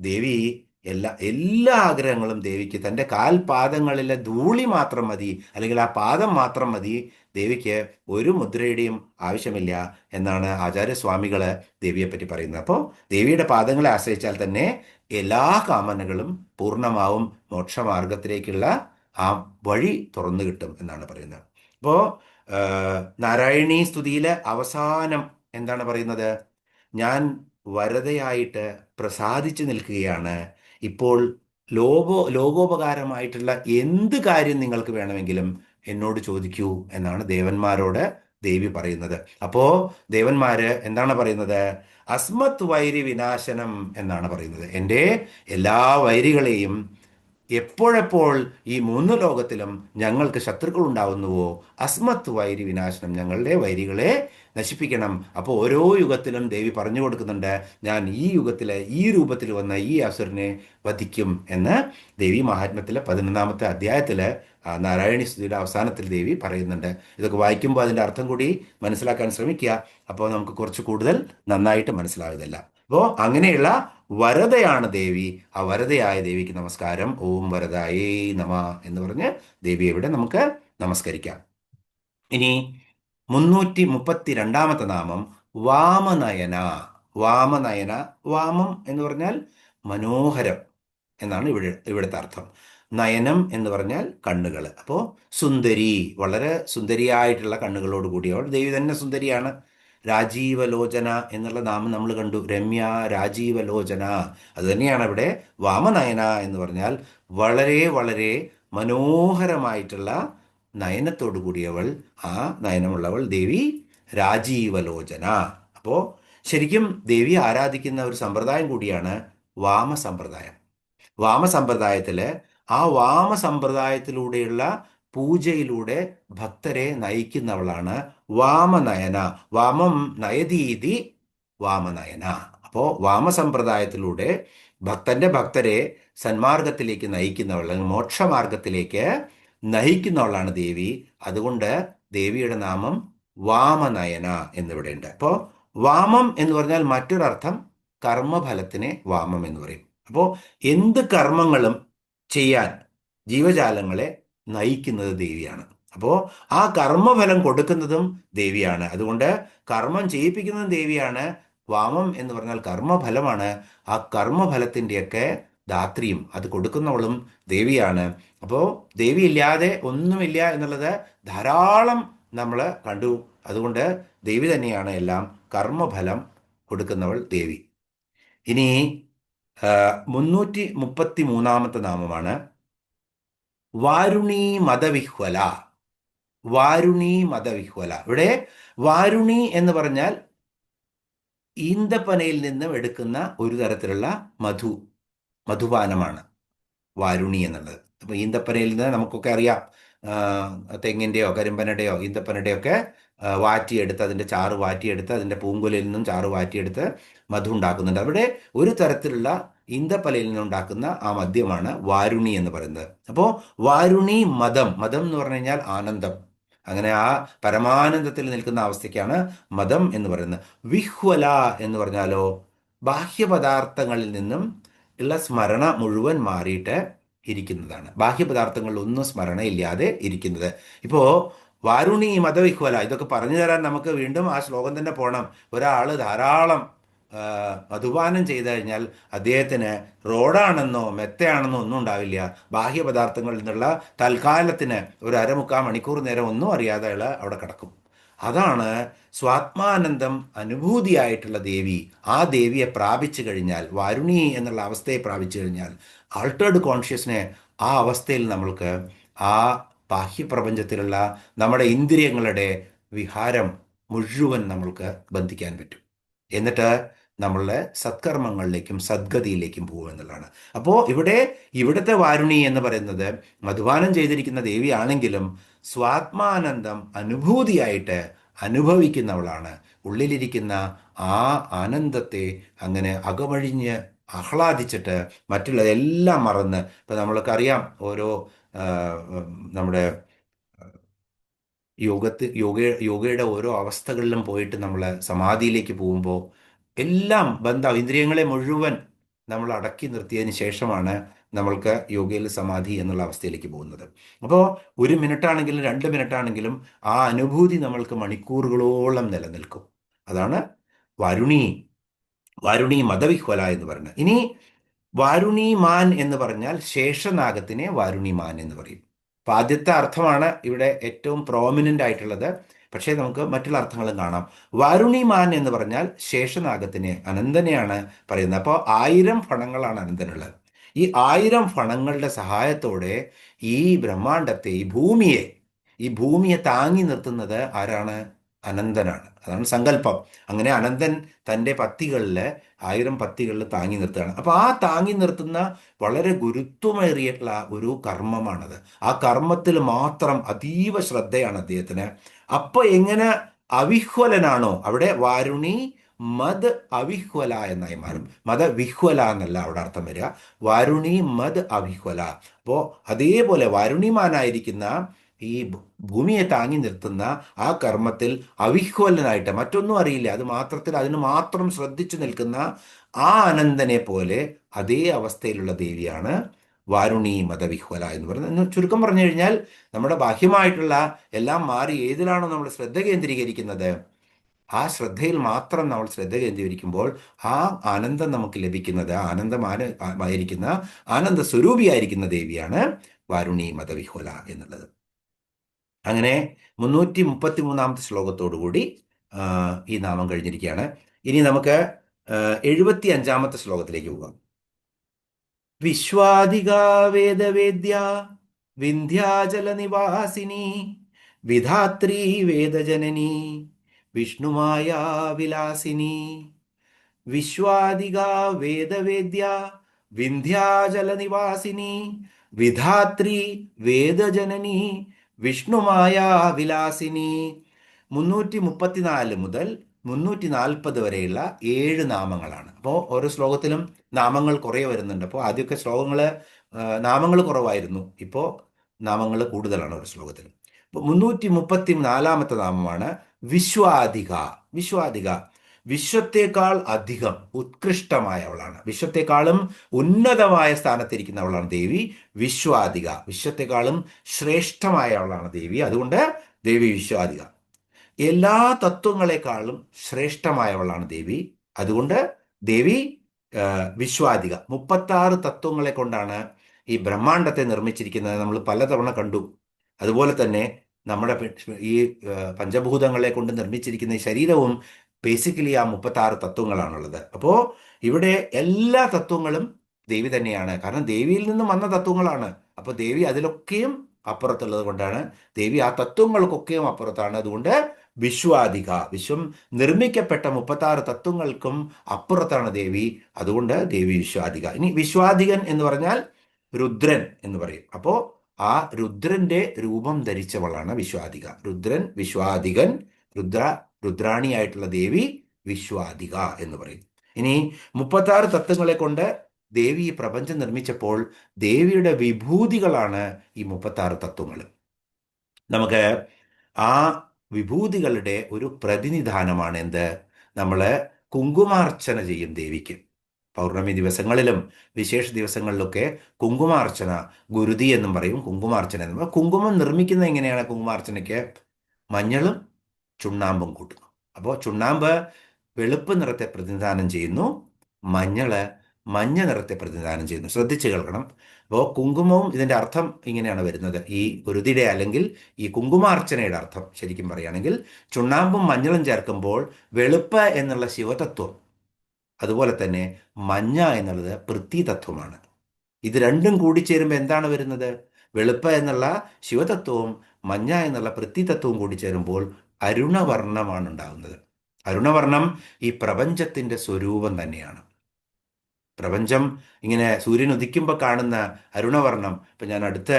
ദേവി എല്ലാ ആഗ്രഹങ്ങളും ദേവിക്ക് തൻ്റെ കാൽപാദങ്ങളിലെ ധൂളി മാത്രം മതി, അല്ലെങ്കിൽ ആ പാദം മാത്രം മതി. ദേവിക്ക് ഒരു മുദ്രയുടെയും ആവശ്യമില്ല എന്നാണ് ആചാര്യസ്വാമികൾ ദേവിയെപ്പറ്റി പറയുന്നത്. അപ്പോൾ ദേവിയുടെ പാദങ്ങളെ ആശ്രയിച്ചാൽ തന്നെ എല്ലാ കാമനകളും പൂർണ്ണമാവും, മോക്ഷമാർഗത്തിലേക്കുള്ള ആ വഴി തുറന്നു കിട്ടും എന്നാണ് പറയുന്നത്. അപ്പോൾ നാരായണീ സ്തുതിയിലെ അവസാനം എന്താണ് പറയുന്നത്? ഞാൻ വരദയായിട്ട് പ്രസാദിച്ചു നിൽക്കുകയാണ്. ഇപ്പോൾ ലോകോപകാരമായിട്ടുള്ള എന്ത് കാര്യം നിങ്ങൾക്ക് വേണമെങ്കിലും എന്നോട് ചോദിക്കൂ എന്നാണ് ദേവന്മാരോട് ദേവി പറയുന്നത്. അപ്പോൾ ദേവന്മാര് എന്താണ് പറയുന്നത്? അസ്മത് വൈരി വിനാശനം എന്നാണ് പറയുന്നത്. എൻ്റെ എല്ലാ വൈരികളെയും എപ്പോഴെപ്പോൾ ഈ 3 ലോകത്തിലും ഞങ്ങൾക്ക് ശത്രുക്കൾ ഉണ്ടാവുന്നുവോ അസ്മത്ത് വൈരി വിനാശനം, ഞങ്ങളുടെ വൈരികളെ നശിപ്പിക്കണം. അപ്പോൾ ഓരോ യുഗത്തിലും ദേവി പറഞ്ഞു കൊടുക്കുന്നുണ്ട്, ഞാൻ ഈ യുഗത്തിലെ ഈ രൂപത്തിൽ വന്ന ഈ അസുരനെ വധിക്കും എന്ന് ദേവി മഹാത്മ്യത്തിലെ 11ാമത്തെ അധ്യായത്തിൽ നാരായണി സ്തുതിയുടെ അവസാനത്തിൽ ദേവി പറയുന്നുണ്ട്. ഇതൊക്കെ വായിക്കുമ്പോൾ അതിൻ്റെ അർത്ഥം കൂടി മനസ്സിലാക്കാൻ ശ്രമിക്കുക. അപ്പോൾ നമുക്ക് കുറച്ച് കൂടുതൽ നന്നായിട്ട് മനസ്സിലാകുന്നില്ല. അപ്പോൾ അങ്ങനെയുള്ള വരദയാണ് ദേവി. ആ വരദയായ ദേവിക്ക് നമസ്കാരം. ഓം വരദായേ നമ എന്ന് പറഞ്ഞ് ദേവിയെ ഇവിടെ നമുക്ക് നമസ്കരിക്കാം. ഇനി 332 നാമം വാമനയന. വാമനയന, വാമം എന്ന് പറഞ്ഞാൽ മനോഹരം എന്നാണ് ഇവിടുത്തെ അർത്ഥം. നയനം എന്ന് പറഞ്ഞാൽ കണ്ണുകൾ. അപ്പോൾ സുന്ദരി, വളരെ സുന്ദരിയായിട്ടുള്ള കണ്ണുകളോട് കൂടിയവൾ. ദേവി തന്നെ സുന്ദരിയാണ്. രാജീവലോചന എന്നുള്ള നാമം നമ്മൾ കണ്ടു. രമ്യ രാജീവലോചന, അത് തന്നെയാണ് ഇവിടെ വാമനയന എന്ന് പറഞ്ഞാൽ വളരെ വളരെ മനോഹരമായിട്ടുള്ള നയനത്തോടു കൂടിയവൾ, ആ നയനമുള്ളവൾ ദേവി രാജീവലോചന. അപ്പോൾ ശരിക്കും ദേവി ആരാധിക്കുന്ന ഒരു സമ്പ്രദായം കൂടിയാണ് വാമസമ്പ്രദായം. വാമസമ്പ്രദായത്തില് ആ വാമസമ്പ്രദായത്തിലൂടെയുള്ള പൂജയിലൂടെ ഭക്തരെ നയിക്കുന്നവളാണ് വാമനയന. വാമം നയതീതി വാമനയന. അപ്പോ വാമസമ്പ്രദായത്തിലൂടെ ഭക്തരെ സന്മാർഗത്തിലേക്ക് നയിക്കുന്നവൾ, അല്ലെങ്കിൽ മോക്ഷമാർഗത്തിലേക്ക് നയിക്കുന്നവളാണ് ദേവി. അതുകൊണ്ട് ദേവിയുടെ നാമം വാമനയന എന്നിവിടെ ഉണ്ട്. അപ്പോൾ വാമം എന്ന് പറഞ്ഞാൽ മറ്റൊരർത്ഥം കർമ്മഫലത്തിനെ വാമം എന്ന് പറയും. അപ്പോൾ എന്ത് കർമ്മങ്ങളും ചെയ്യാൻ ജീവജാലങ്ങളെ നയിക്കുന്നത് ദേവിയാണ്. അപ്പോൾ ആ കർമ്മഫലം കൊടുക്കുന്നതും ദേവിയാണ്. അതുകൊണ്ട് കർമ്മം ചെയ്യിപ്പിക്കുന്നതും ദേവിയാണ്. വാമം എന്ന് പറഞ്ഞാൽ കർമ്മഫലമാണ്. ആ കർമ്മഫലത്തിൻ്റെയൊക്കെ ദാത്രിയും അത് കൊടുക്കുന്നവളും ദേവിയാണ്. അപ്പോൾ ദേവി ഇല്ലാതെ ഒന്നുമില്ല എന്നുള്ളത് ധാരാളം നമ്മൾ കണ്ടു. അതുകൊണ്ട് ദേവി തന്നെയാണ് എല്ലാം. കർമ്മഫലം കൊടുക്കുന്നവൾ ദേവി. ഇനി 333 നാമമാണ് വാരുണി മദവിഹ്വല. വാരുണി മദവിഹ്വല. ഇവിടെ വാരുണി എന്ന് പറഞ്ഞാൽ ഈന്തപ്പനയിൽ നിന്നും എടുക്കുന്ന ഒരു തരത്തിലുള്ള മധുപാനമാണ് വാരുണി എന്നുള്ളത്. അപ്പൊ ഈന്തപ്പനയിൽ നിന്ന് നമുക്കൊക്കെ അറിയാം, തെങ്ങിൻ്റെയോ കരിമ്പനയുടെയോ ഈന്തപ്പനയുടെയോ ഒക്കെ വാറ്റിയെടുത്ത്, അതിൻ്റെ ചാറ് വാറ്റിയെടുത്ത്, അതിൻ്റെ പൂങ്കുലയിൽ നിന്നും ചാറ് വാറ്റിയെടുത്ത് മധു ഉണ്ടാക്കുന്നുണ്ട്. അവിടെ ഒരു തരത്തിലുള്ള ഈന്തപ്പനയിൽ നിന്നുണ്ടാക്കുന്ന ആ മദ്യമാണ് വാരുണി എന്ന് പറയുന്നത്. അപ്പോൾ വാരുണി മദം എന്ന് പറഞ്ഞു കഴിഞ്ഞാൽ ആനന്ദം. അങ്ങനെ ആ പരമാനന്ദത്തിൽ നിൽക്കുന്ന അവസ്ഥയ്ക്കാണ് മദം എന്ന് പറയുന്നത്. വിഹ്വല എന്ന് പറഞ്ഞാലോ ബാഹ്യപദാർത്ഥങ്ങളിൽ നിന്നും ഉള്ള സ്മരണ മുഴുവൻ മാറിയിട്ട് ഇരിക്കുന്നതാണ്. ബാഹ്യപദാർത്ഥങ്ങളിൽ ഒന്നും സ്മരണയില്ലാതെ ഇരിക്കുന്നത്. ഇപ്പോൾ വാരുണി മദവിഹ്വല ഇതൊക്കെ പറഞ്ഞു തരാൻ നമുക്ക് വീണ്ടും ആ ശ്ലോകം തന്നെ പോകണം. ഒരാൾ ധാരാളം മധുപാനം ചെയ്തു കഴിഞ്ഞാൽ അദ്ദേഹത്തിന് റോഡാണെന്നോ മെത്തയാണെന്നോ ഒന്നും ഉണ്ടാവില്ല. ബാഹ്യപദാർത്ഥങ്ങളിൽ നിന്നുള്ള തൽക്കാലത്തിന് ഒരു അരമുക്കാൽ മണിക്കൂർ നേരം ഒന്നും അറിയാതെ അയാൾ അവിടെ കിടക്കും. അതാണ് സ്വാത്മാനന്ദം അനുഭൂതിയായിട്ടുള്ള ദേവി. ആ ദേവിയെ പ്രാപിച്ചു കഴിഞ്ഞാൽ, വാരുണി എന്നുള്ള അവസ്ഥയെ പ്രാപിച്ചു കഴിഞ്ഞാൽ, ആൾട്ടേർഡ് കോൺഷ്യസിനെ ആ അവസ്ഥയിൽ നമ്മൾക്ക് ആ ബാഹ്യപ്രപഞ്ചത്തിലുള്ള നമ്മുടെ ഇന്ദ്രിയങ്ങളുടെ വിഹാരം മുഴുവൻ നമ്മൾക്ക് ബന്ധിക്കാൻ പറ്റും. എന്നിട്ട് നമ്മളുടെ സത്കർമ്മങ്ങളിലേക്കും സദ്ഗതിയിലേക്കും പോകും എന്നുള്ളതാണ്. അപ്പോൾ ഇവിടുത്തെ വാരുണി എന്ന് പറയുന്നത് മധുപാനം ചെയ്തിരിക്കുന്ന ദേവിയാണെങ്കിലും സ്വാത്മാനന്ദം അനുഭൂതിയായിട്ട് അനുഭവിക്കുന്നവളാണ്. ഉള്ളിലിരിക്കുന്ന ആ ആനന്ദത്തെ അങ്ങനെ അകമഴിഞ്ഞ് ആഹ്ലാദിച്ചിട്ട് മറ്റുള്ളതെല്ലാം മറന്ന്, ഇപ്പം നമ്മൾക്ക് അറിയാം ഓരോ നമ്മുടെ യോഗയുടെ ഓരോ അവസ്ഥകളിലും പോയിട്ട് നമ്മൾ സമാധിയിലേക്ക് പോകുമ്പോൾ എല്ലാം ഇന്ദ്രിയങ്ങളെ മുഴുവൻ നമ്മൾ അടക്കി നിർത്തിയതിന് ശേഷമാണ് നമ്മൾക്ക് യോഗയിൽ സമാധി എന്നുള്ള അവസ്ഥയിലേക്ക് പോകുന്നത്. അപ്പോൾ 1 മിനിറ്റാണെങ്കിലും 2 മിനിറ്റാണെങ്കിലും ആ അനുഭൂതി നമ്മൾക്ക് മണിക്കൂറുകളോളം നിലനിൽക്കും. അതാണ് വാരുണി മദവിഹ്വല എന്ന് പറയുന്നത്. ഇനി വാരുണി മാൻ എന്ന് പറഞ്ഞാൽ ശേഷനാഗത്തിനെ വാരുണി മാൻ എന്ന് പറയും. അപ്പൊ ആദ്യത്തെ അർത്ഥമാണ് ഇവിടെ ഏറ്റവും പ്രോമിനന്റ് ആയിട്ടുള്ളത്. പക്ഷേ നമുക്ക് മറ്റുള്ള അർത്ഥങ്ങളും കാണാം. വാരുണിമാൻ എന്ന് പറഞ്ഞാൽ ശേഷനാഗത്തിനെ, അനന്തനെയാണ് പറയുന്നത്. അപ്പോൾ 1000 ഫണങ്ങളാണ് അനന്തനുള്ളത്. ഈ 1000 ഫണങ്ങളുടെ സഹായത്തോടെ ഈ ബ്രഹ്മാണ്ടത്തെ, ഈ ഭൂമിയെ താങ്ങി നിർത്തുന്നത് ആരാണ്? അനന്തനാണ്. അതാണ് സങ്കല്പം. അങ്ങനെ അനന്തൻ തൻ്റെ 1000 പത്തികളിൽ താങ്ങി നിർത്തുകയാണ്. അപ്പോൾ ആ താങ്ങി നിർത്തുന്ന വളരെ ഗുരുത്വമേറിയിട്ടുള്ള ഒരു കർമ്മമാണത്. ആ കർമ്മത്തിൽ മാത്രം അതീവ ശ്രദ്ധയാണ് അദ്ദേഹത്തിന്. അപ്പോൾ എങ്ങനെ അവിഹ്വലനാണോ, അവിടെ വാരുണി മദ് അവിഹ്വല എന്നായി മാറും. മദ വിഹ്വല എന്നല്ല അവിടെ അർത്ഥം വരിക, വാരുണി മദ് അവിഹ്വല. അപ്പോൾ അതേപോലെ വാരുണിമാനായിരിക്കുന്ന ഈ ഭൂമിയെ താങ്ങി നിർത്തുന്ന ആ കർമ്മത്തിൽ അവിഹ്വലനായിട്ട്, മറ്റൊന്നും അറിയില്ല, അതിന് മാത്രം ശ്രദ്ധിച്ചു നിൽക്കുന്ന ആ അനന്തനെ പോലെ അതേ അവസ്ഥയിലുള്ള ദേവിയാണ് വാരുണി മദവിഹ്വല എന്ന് പറയുന്നത്. ചുരുക്കം പറഞ്ഞു കഴിഞ്ഞാൽ നമ്മുടെ ബാഹ്യമായിട്ടുള്ള എല്ലാം മാറി ഏതിലാണോ നമ്മൾ ശ്രദ്ധ കേന്ദ്രീകരിക്കുന്നത്, ആ ശ്രദ്ധയിൽ മാത്രം നമ്മൾ ശ്രദ്ധ കേന്ദ്രീകരിക്കുമ്പോൾ ആ ആനന്ദം നമുക്ക് ലഭിക്കുന്നത്, ആനന്ദമായിരിക്കുന്ന ആനന്ദ സ്വരൂപിയായിരിക്കുന്ന ദേവിയാണ് വാരുണി മദവിഹ്വല എന്നുള്ളത്. അങ്ങനെ 333 ശ്ലോകത്തോടുകൂടി ഈ നാമം കഴിഞ്ഞിരിക്കുകയാണ്. ഇനി നമുക്ക് 75 ശ്ലോകത്തിലേക്ക് പോകാം. വിശ്വാദികാ വേദവേദ്യ വിന്ധ്യാചല നിവാസിനി വിധാത്രീ വേദജനനി വിഷ്ണുമായ വിലാസിനി വിശ്വാദിക വേദവേദ്യ വിന്ധ്യാചല നിവാസിനി വിധാത്രി വേദജനനി വിഷ്ണുമായ വിലാസിനി. 334 മുതൽ 340 വരെയുള്ള 7 നാമങ്ങളാണ്. അപ്പോൾ ഓരോ ശ്ലോകത്തിലും നാമങ്ങൾ കുറേ വരുന്നുണ്ട്. അപ്പോൾ ആദ്യമൊക്കെ നാമങ്ങൾ കുറവായിരുന്നു, ഇപ്പോൾ നാമങ്ങൾ കൂടുതലാണ് ഒരു ശ്ലോകത്തിൽ. അപ്പോൾ 334 നാമമാണ് വിശ്വാധിക. വിശ്വാധിക വിശ്വത്തെക്കാൾ അധികം ഉത്കൃഷ്ടമായവളാണ്, വിശ്വത്തെക്കാളും ഉന്നതമായ സ്ഥാനത്തിരിക്കുന്നവളാണ് ദേവി വിശ്വാധിക. വിശ്വത്തെക്കാളും ശ്രേഷ്ഠമായവളാണ് ദേവി, അതുകൊണ്ട് ദേവി വിശ്വാധിക. എല്ലാ തത്വങ്ങളെക്കാളും ശ്രേഷ്ഠമായവളാണ് ദേവി, അതുകൊണ്ട് ദേവി വിശ്വാധിക. 36 തത്വങ്ങളെ കൊണ്ടാണ് ഈ ബ്രഹ്മാണ്ടത്തെ നിർമ്മിച്ചിരിക്കുന്നത്, നമ്മൾ പലതവണ കണ്ടു. അതുപോലെ തന്നെ നമ്മുടെ ഈ പഞ്ചഭൂതങ്ങളെ കൊണ്ട് നിർമ്മിച്ചിരിക്കുന്ന ഈ ശരീരവും ബേസിക്കലി ആ 36 തത്വങ്ങളാണുള്ളത്. അപ്പോൾ ഇവിടെ എല്ലാ തത്വങ്ങളും ദേവി തന്നെയാണ്, കാരണം ദേവിയിൽ നിന്നും വന്ന തത്വങ്ങളാണ്. അപ്പോൾ ദേവി അതിലൊക്കെയും അപ്പുറത്തുള്ളത് കൊണ്ടാണ് ദേവി ആ തത്വങ്ങൾക്കൊക്കെയും അപ്പുറത്താണ്. അതുകൊണ്ട് വിശ്വാധിക, വിശ്വം നിർമ്മിക്കപ്പെട്ട 36 തത്വങ്ങൾക്കും അപ്പുറത്താണ് ദേവി, അതുകൊണ്ട് ദേവി വിശ്വാധിക. ഇനി വിശ്വാധികൻ എന്ന് പറഞ്ഞാൽ രുദ്രൻ എന്ന് പറയും. അപ്പോൾ ആ രുദ്രന്റെ രൂപം ധരിച്ചവളാണ് വിശ്വാധിക. രുദ്രൻ വിശ്വാധികൻ, രുദ്രാണിയായിട്ടുള്ള ദേവി വിശ്വാധിക എന്ന് പറയും. ഇനി 36 തത്വങ്ങളെ കൊണ്ട് ദേവി ഈ പ്രപഞ്ചം നിർമ്മിച്ചപ്പോൾ ദേവിയുടെ വിഭൂതികളാണ് ഈ 36 തത്വങ്ങൾ. നമുക്ക് ആ വിഭൂതികളുടെ ഒരു പ്രതിനിധാനമാണ് എന്ത്? നമ്മൾ കുങ്കുമാർച്ചന ചെയ്യും ദേവിക്ക്. പൗർണമി ദിവസങ്ങളിലും വിശേഷ ദിവസങ്ങളിലൊക്കെ കുങ്കുമാർച്ചന, ഗുരുതി എന്നും പറയും, കുങ്കുമാർച്ചന എന്നും പറയും. കുങ്കുമം നിർമ്മിക്കുന്നത് എങ്ങനെയാണ്? കുങ്കുമാർച്ചനയ്ക്ക് മഞ്ഞളും ചുണ്ണാമ്പും കൂട്ടുന്നു. അപ്പോൾ ചുണ്ണാമ്പ് വെളുപ്പ് നിറത്തെ പ്രതിനിധാനം ചെയ്യുന്നു, മഞ്ഞള് മഞ്ഞ നിറത്തെ പ്രതിനിധാനം ചെയ്യുന്നു. ശ്രദ്ധിച്ചു കേൾക്കണം. അപ്പോൾ കുങ്കുമവും ഇതിൻ്റെ അർത്ഥം ഇങ്ങനെയാണ് വരുന്നത്. ഈ ഗുരുതിയുടെ അല്ലെങ്കിൽ ഈ കുങ്കുമാർച്ചനയുടെ അർത്ഥം ശരിക്കും പറയുകയാണെങ്കിൽ ചുണ്ണാമ്പും മഞ്ഞളും ചേർക്കുമ്പോൾ വെളുപ്പ് എന്നുള്ള ശിവതത്വം, അതുപോലെ തന്നെ മഞ്ഞ എന്നുള്ളത് പൃഥ്വിതത്വമാണ്. ഇത് രണ്ടും കൂടിച്ചേരുമ്പോൾ എന്താണ് വരുന്നത്? വെളുപ്പ് എന്നുള്ള ശിവതത്വവും മഞ്ഞ എന്നുള്ള പൃഥ്വിതത്വവും കൂടിച്ചേരുമ്പോൾ അരുണവർണ്ണമാണ് ഉണ്ടാകുന്നത്. അരുണവർണ്ണം ഈ പ്രപഞ്ചത്തിൻ്റെ സ്വരൂപം തന്നെയാണ്. പ്രപഞ്ചം ഇങ്ങനെ സൂര്യൻ ഉദിക്കുമ്പോൾ കാണുന്ന അരുണവർണ്ണം. ഇപ്പം ഞാൻ അടുത്ത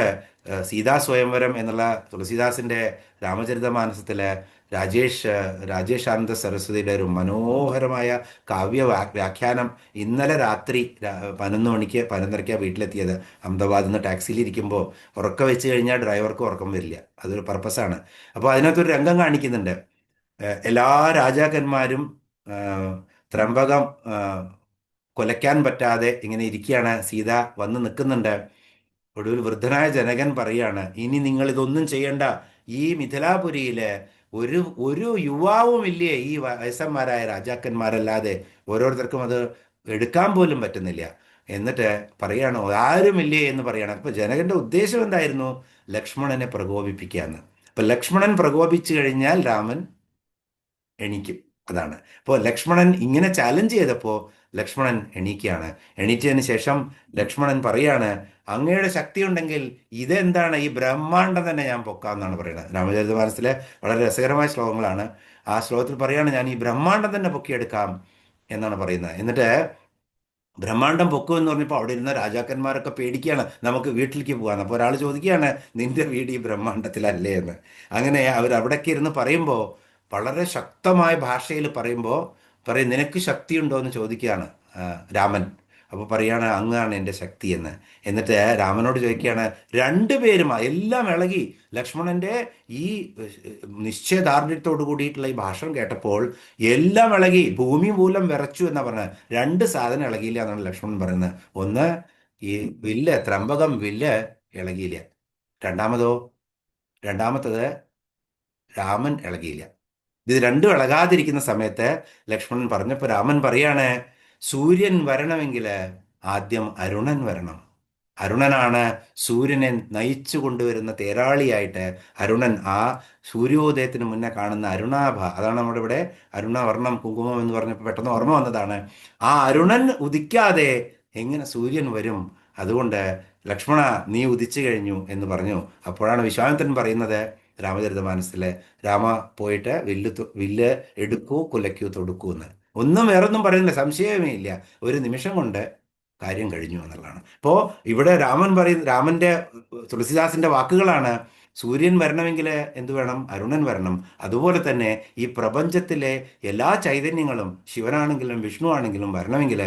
സീതാ സ്വയംവരം എന്നുള്ള തുളസീദാസിൻ്റെ രാമചരിതമാനസത്തിലെ രാജേഷ് ആനന്ദ സരസ്വതിയുടെ ഒരു മനോഹരമായ വ്യാഖ്യാനം ഇന്നലെ രാത്രി 11 മണിക്ക് 11:30 വീട്ടിലെത്തിയത്. അഹമ്മദാബാദിൽ നിന്ന് ടാക്സിയിലിരിക്കുമ്പോൾ ഉറക്കം വെച്ച് കഴിഞ്ഞാൽ ഡ്രൈവർക്ക് ഉറക്കം വരില്ല, അതൊരു പർപ്പസാണ്. അപ്പോൾ അതിനകത്തൊരു രംഗം കാണിക്കുന്നുണ്ട്. എല്ലാ രാജാക്കന്മാരും ത്രംബകം കൊലയ്ക്കാൻ പറ്റാതെ ഇങ്ങനെ ഇരിക്കുകയാണ്. സീത വന്ന് നിൽക്കുന്നുണ്ട്. ഒടുവിൽ വൃദ്ധനായ ജനകൻ പറയാണ്, ഇനി നിങ്ങൾ ഇതൊന്നും ചെയ്യണ്ട. ഈ മിഥിലാപുരിയില് ഒരു യുവാവും ഇല്ലേ ഈ വയസ്സന്മാരായ രാജാക്കന്മാരല്ലാതെ? ഓരോരുത്തർക്കും അത് എടുക്കാൻ പോലും പറ്റുന്നില്ല. എന്നിട്ട് പറയാണ് ആരുമില്ലേ എന്ന് പറയാണ്. അപ്പൊ ജനകന്റെ ഉദ്ദേശം എന്തായിരുന്നു? ലക്ഷ്മണനെ പ്രകോപിപ്പിക്കാന്ന്. അപ്പൊ ലക്ഷ്മണൻ പ്രകോപിച്ചു കഴിഞ്ഞാൽ രാമൻ എണീക്കും, അതാണ്. അപ്പോൾ ലക്ഷ്മണൻ ഇങ്ങനെ ചാലഞ്ച് ചെയ്തപ്പോൾ ലക്ഷ്മണൻ എണീക്കുകയാണ്. എണീറ്റതിന് ശേഷം ലക്ഷ്മണൻ പറയാണ്, അങ്ങയുടെ ശക്തി ഉണ്ടെങ്കിൽ ഇതെന്താണ്, ഈ ബ്രഹ്മാണ്ടം തന്നെ ഞാൻ പൊക്കാമെന്നാണ് പറയുന്നത്. രാമചരിതമാനസത്തിലെ വളരെ രസകരമായ ശ്ലോകങ്ങളാണ്. ആ ശ്ലോകത്തിൽ പറയാണ്, ഞാൻ ഈ ബ്രഹ്മാണ്ടം തന്നെ പൊക്കിയെടുക്കാം എന്നാണ് പറയുന്നത്. എന്നിട്ട് ബ്രഹ്മാണ്ടം പൊക്കും എന്ന് പറഞ്ഞപ്പോൾ അവിടെ ഇരുന്ന രാജാക്കന്മാരൊക്കെ പേടിക്കുകയാണ്, നമുക്ക് വീട്ടിലേക്ക് പോകാൻ. അപ്പോൾ ഒരാൾ ചോദിക്കുകയാണ്, നിന്റെ വീട് ഈ ബ്രഹ്മാണ്ടത്തിലല്ലേ എന്ന്. അങ്ങനെ അവർ അവിടേക്ക് ഇരുന്ന് പറയുമ്പോൾ വളരെ ശക്തമായ ഭാഷയിൽ പറയുമ്പോൾ പറയും, നിനക്ക് ശക്തിയുണ്ടോ എന്ന് ചോദിക്കുകയാണ് രാമൻ. അപ്പോൾ പറയാണ്, അങ്ങാണ് എൻ്റെ ശക്തി എന്ന്. എന്നിട്ട് രാമനോട് ചോദിക്കുകയാണ്, രണ്ടുപേരും എല്ലാം ഇളകി. ലക്ഷ്മണന്റെ ഈ നിശ്ചയദാർഢ്യത്തോടു കൂടിയിട്ടുള്ള ഈ ഭാഷണം കേട്ടപ്പോൾ എല്ലാം ഇളകി, ഭൂമി മൂലം വിറച്ചു എന്നാ പറഞ്ഞത്. 2 സാധനം ഇളകിയില്ല എന്നാണ് ലക്ഷ്മണൻ പറയുന്നത്. ഒന്ന്, ഈ ത്രംബകം വില്ല് ഇളകിയില്ല. രണ്ടാമത്തത് രാമൻ ഇളകിയില്ല. ഇത് രണ്ടും ഇളകാതിരിക്കുന്ന സമയത്ത് ലക്ഷ്മണൻ പറഞ്ഞപ്പോൾ രാമൻ പറയാണ്, സൂര്യൻ വരണമെങ്കിൽ ആദ്യം അരുണൻ വരണം. അരുണനാണ് സൂര്യനെ നയിച്ചു കൊണ്ടുവരുന്ന തേരാളിയായിട്ട്. അരുണൻ, ആ സൂര്യോദയത്തിന് മുന്നേ കാണുന്ന അരുണാഭ, അതാണ് നമ്മുടെ ഇവിടെ അരുണവർണ്ണം കുങ്കുമം എന്ന് പറഞ്ഞപ്പോൾ പെട്ടെന്ന് ഓർമ്മ വന്നതാണ്. ആ അരുണൻ ഉദിക്കാതെ എങ്ങനെ സൂര്യൻ വരും? അതുകൊണ്ട് ലക്ഷ്മണ, നീ ഉദിച്ചു കഴിഞ്ഞു എന്ന് പറഞ്ഞു. അപ്പോഴാണ് വിശ്വാമിത്രൻ പറയുന്നത് രാമചരിതമാനസിലെ, രാമ പോയിട്ട് വില്ല് എടുക്കൂ, കുലയ്ക്കൂ, തൊടുക്കൂ എന്ന്. ഒന്നും വേറൊന്നും പറയുന്നില്ല, സംശയമേ ഇല്ല. ഒരു നിമിഷം കൊണ്ട് കാര്യം കഴിഞ്ഞു എന്നുള്ളതാണ്. ഇപ്പോൾ ഇവിടെ രാമന്റെ തുളസിദാസിന്റെ വാക്കുകളാണ്, സൂര്യൻ വരണമെങ്കിൽ എന്തു വേണം? അരുണൻ വരണം. അതുപോലെ തന്നെ ഈ പ്രപഞ്ചത്തിലെ എല്ലാ ചൈതന്യങ്ങളും, ശിവനാണെങ്കിലും വിഷ്ണു ആണെങ്കിലും വരണമെങ്കിൽ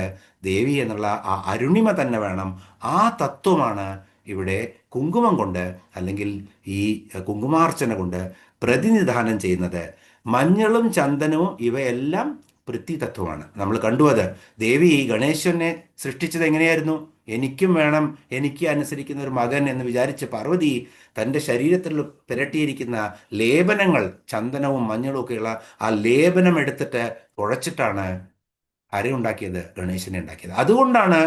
ദേവി എന്നുള്ള ആ അരുണിമ തന്നെ വേണം. ആ തത്വമാണ് ഇവിടെ കുങ്കുമം കൊണ്ട്, അല്ലെങ്കിൽ ഈ കുങ്കുമാർച്ചന കൊണ്ട് പ്രതിനിധാനം ചെയ്യുന്നത്. മഞ്ഞളും ചന്ദനവും ഇവയെല്ലാം പൃഥ്വിതത്വമാണ്. നമ്മൾ കണ്ടു അത്. ദേവി ഗണേശനെ സൃഷ്ടിച്ചത് എങ്ങനെയായിരുന്നു? എനിക്കും വേണം, എനിക്ക് അനുസരിക്കുന്ന ഒരു മകൻ എന്ന് വിചാരിച്ച് പാർവതി തൻ്റെ ശരീരത്തിൽ പുരട്ടിയിരിക്കുന്ന ലേപനങ്ങൾ, ചന്ദനവും മഞ്ഞളും ഒക്കെയുള്ള ആ ലേപനം എടുത്തിട്ട് കുഴച്ചിട്ടാണ് ആരെയുണ്ടാക്കിയത്? ഗണേശനെ ഉണ്ടാക്കിയത്. അതുകൊണ്ടാണ്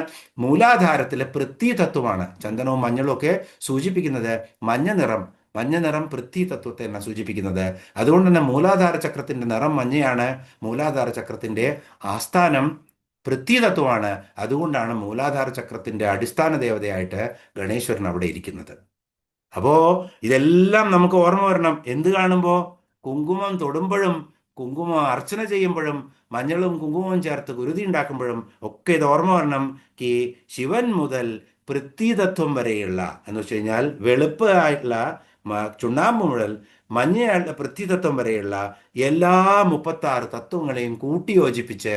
മൂലാധാരത്തിലെ പൃഥ്വിതത്വമാണ് ചന്ദനവും മഞ്ഞളും ഒക്കെ സൂചിപ്പിക്കുന്നത്. മഞ്ഞ നിറം പൃഥ്വിതത്വത്തെ സൂചിപ്പിക്കുന്നത്. അതുകൊണ്ട് തന്നെ മൂലാധാര ചക്രത്തിന്റെ നിറം മഞ്ഞയാണ്. മൂലാധാര ചക്രത്തിന്റെ ആസ്ഥാനം പൃഥ്വിതത്വമാണ്. അതുകൊണ്ടാണ് മൂലാധാര ചക്രത്തിന്റെ അടിസ്ഥാന ദേവതയായിട്ട് ഗണേശ്വരൻ അവിടെ ഇരിക്കുന്നത്. അപ്പോ ഇതെല്ലാം നമുക്ക് ഓർമ്മ വരണം. എന്ത് കാണുമ്പോൾ? കുങ്കുമം തൊടുമ്പോഴും, കുങ്കുമം അർച്ചന ചെയ്യുമ്പോഴും, മഞ്ഞളും കുങ്കുമവും ചേർത്ത് കുരുതി ഉണ്ടാക്കുമ്പോഴും ഒക്കെ ഇത് ഓർമ്മ വരണം. ശിവൻ മുതൽ പൃഥ്വിതത്വം വരെയുള്ള, എന്ന് വെച്ച് കഴിഞ്ഞാൽ വെളുപ്പ് ആയിട്ടുള്ള ചുണ്ണാമ്പ് മുതൽ മഞ്ഞയായിട്ടുള്ള പൃഥ്വിതത്വം വരെയുള്ള എല്ലാ 36 തത്വങ്ങളെയും കൂട്ടിയോജിപ്പിച്ച്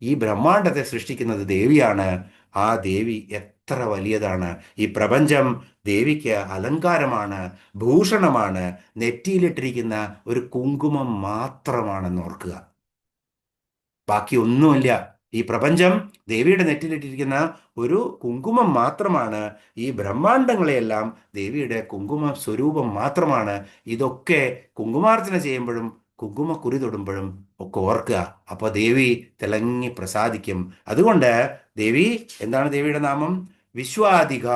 ഈ ബ്രഹ്മാണ്ടത്തെ സൃഷ്ടിക്കുന്നത് ദേവിയാണ്. ആ ദേവി എത്ര വലിയതാണ്! ഈ പ്രപഞ്ചം ദേവിക്ക് അലങ്കാരമാണ്, ഭൂഷണമാണ്. നെറ്റിയിലിട്ടിരിക്കുന്ന ഒരു കുങ്കുമം മാത്രമാണെന്ന് ഓർക്കുക. ബാക്കി ഒന്നുമില്ല. ഈ പ്രപഞ്ചം ദേവിയുടെ നെറ്റിലിട്ടിരിക്കുന്ന ഒരു കുങ്കുമം മാത്രമാണ്. ഈ ബ്രഹ്മാണ്ടങ്ങളെയെല്ലാം ദേവിയുടെ കുങ്കുമ സ്വരൂപം മാത്രമാണ്. ഇതൊക്കെ കുങ്കുമാർച്ചന ചെയ്യുമ്പോഴും കുങ്കുമക്കുറി തൊടുമ്പോഴും ഒക്കെ ഓർക്കുക. അപ്പോൾ ദേവി തിളങ്ങി പ്രസാദിക്കും. അതുകൊണ്ട് ദേവി, എന്താണ് ദേവിയുടെ നാമം? വിശ്വാധിക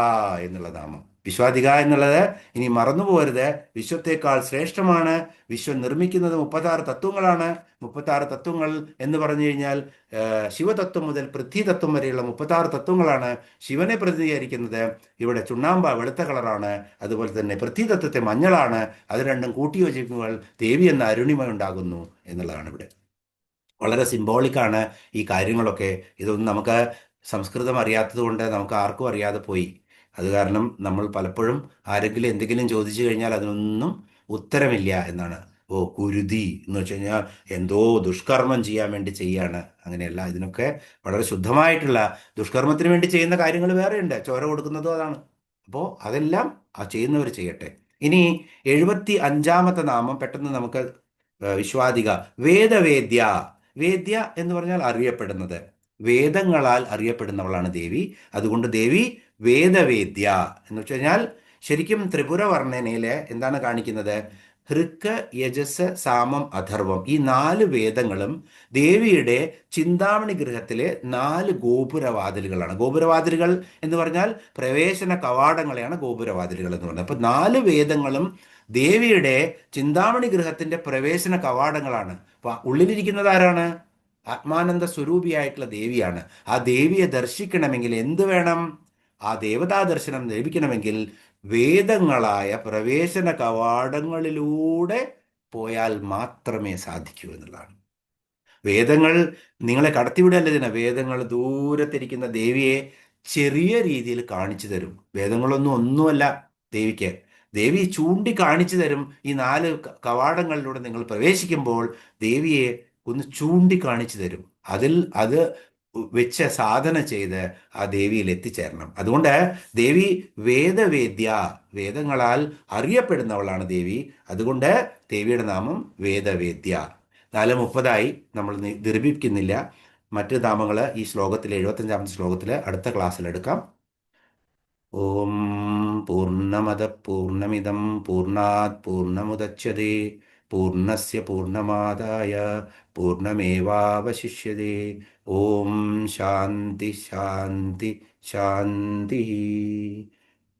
എന്നുള്ള നാമം. വിശ്വാധിക എന്നുള്ളത് ഇനി മറന്നു പോകരുത്. വിശ്വത്തെക്കാൾ ശ്രേഷ്ഠമാണ്. വിശ്വം നിർമ്മിക്കുന്നത് 36 തത്വങ്ങളാണ്. 36 തത്വങ്ങൾ എന്ന് പറഞ്ഞു കഴിഞ്ഞാൽ ശിവതത്വം മുതൽ പൃഥ്വിതത്വം വരെയുള്ള 36 തത്വങ്ങളാണ്. ശിവനെ പ്രതിനിധീകരിക്കുന്നത് ഇവിടെ ചുണ്ണാമ്പ വെളുത്ത കളറാണ്. അതുപോലെ തന്നെ പൃഥ്വിതത്വത്തെ മഞ്ഞളാണ്. അത് രണ്ടും കൂട്ടിയോജിക്കുമ്പോൾ ദേവി എന്ന അരുണിമ ഉണ്ടാകുന്നു എന്നുള്ളതാണ് ഇവിടെ. വളരെ സിംബോളിക്കാണ് ഈ കാര്യങ്ങളൊക്കെ. ഇതൊന്നും നമുക്ക് സംസ്കൃതം അറിയാത്തത് കൊണ്ട് നമുക്ക് ആർക്കും അറിയാതെ പോയി. അത് കാരണം നമ്മൾ പലപ്പോഴും ആരെങ്കിലും എന്തെങ്കിലും ചോദിച്ചു കഴിഞ്ഞാൽ അതിനൊന്നും ഉത്തരമില്ല എന്നാണ്. ഓ, കുരുതി എന്ന് വെച്ച് കഴിഞ്ഞാൽ എന്തോ ദുഷ്കർമ്മം ചെയ്യാൻ വേണ്ടി ചെയ്യാണ്. അങ്ങനെയല്ല. ഇതിനൊക്കെ വളരെ ശുദ്ധമായിട്ടുള്ള ദുഷ്കർമ്മത്തിന് വേണ്ടി ചെയ്യുന്ന കാര്യങ്ങൾ വേറെയുണ്ട്. ചോര കൊടുക്കുന്നതും അതാണ്. അപ്പോൾ അതെല്ലാം ആ ചെയ്യുന്നവർ ചെയ്യട്ടെ. ഇനി 75ാമത്തെ നാമം പെട്ടെന്ന് നമുക്ക് വിശ്വാധിക. വേദവേദ്യ. വേദ്യ എന്ന് പറഞ്ഞാൽ അറിയപ്പെടുന്നത്. വേദങ്ങളാൽ അറിയപ്പെടുന്നവളാണ് ദേവി. അതുകൊണ്ട് ദേവി വേദവേദ്യ എന്ന് വെച്ച് കഴിഞ്ഞാൽ ശരിക്കും ത്രിപുര വർണ്ണനയില് എന്താണ് കാണിക്കുന്നത്? ഹൃക്ക്, യജസ്, സാമം, അഥർവം, ഈ 4 വേദങ്ങളും ദേവിയുടെ ചിന്താമണി ഗൃഹത്തിലെ 4 ഗോപുരവാതിലുകളാണ്. ഗോപുരവാതിലുകൾ എന്ന് പറഞ്ഞാൽ പ്രവേശന കവാടങ്ങളെയാണ് ഗോപുരവാതിലുകൾ എന്ന് പറയുന്നത്. അപ്പൊ 4 വേദങ്ങളും ദേവിയുടെ ചിന്താമണി ഗൃഹത്തിന്റെ പ്രവേശന കവാടങ്ങളാണ്. അപ്പൊ ഉള്ളിലിരിക്കുന്നത് ആരാണ്? ആത്മാനന്ദ സ്വരൂപിയായിട്ടുള്ള ദേവിയാണ്. ആ ദേവിയെ ദർശിക്കണമെങ്കിൽ എന്ത് വേണം? ആ ദേവതാ ദർശനം ലഭിക്കണമെങ്കിൽ വേദങ്ങളായ പ്രവേശന കവാടങ്ങളിലൂടെ പോയാൽ മാത്രമേ സാധിക്കൂ എന്നുള്ളതാണ്. വേദങ്ങൾ നിങ്ങളെ കടത്തിവിടല്ല ഇതിനെ. വേദങ്ങൾ ദൂരത്തിരിക്കുന്ന ദേവിയെ ചെറിയ രീതിയിൽ കാണിച്ചു തരും. വേദങ്ങളൊന്നും ഒന്നുമല്ല ദേവിക്ക്. ദേവി ചൂണ്ടിക്കാണിച്ചു തരും. ഈ 4 കവാടങ്ങളിലൂടെ നിങ്ങൾ പ്രവേശിക്കുമ്പോൾ ദേവിയെ ഒന്ന് ചൂണ്ടിക്കാണിച്ചു തരും. അത് വെച്ച് സാധന ചെയ്ത് ആ ദേവിയിൽ എത്തിച്ചേരണം. അതുകൊണ്ട് ദേവി വേദവേദ്യ, വേദങ്ങളാൽ അറിയപ്പെടുന്നവളാണ് ദേവി. അതുകൊണ്ട് ദേവിയുടെ നാമം വേദവേദ്യ. 4:30 നമ്മൾ ദീർഘിപ്പിക്കുന്നില്ല. മറ്റ് നാമങ്ങൾ ഈ ശ്ലോകത്തിൽ 75ാമത്തെ ശ്ലോകത്തിൽ അടുത്ത ക്ലാസ്സിൽ എടുക്കാം. ഓം പൂർണ്ണമദ പൂർണ്ണമിദം പൂർണ്ണാത് പൂർണ്ണമുദച്യതേ പൂർണ്ണസ്യ പൂർണ്ണമാദായ പൂർണ്ണമേവാവശിഷ്യതേ. ഓം ശാന്തി ശാന്തി ശാന്തി.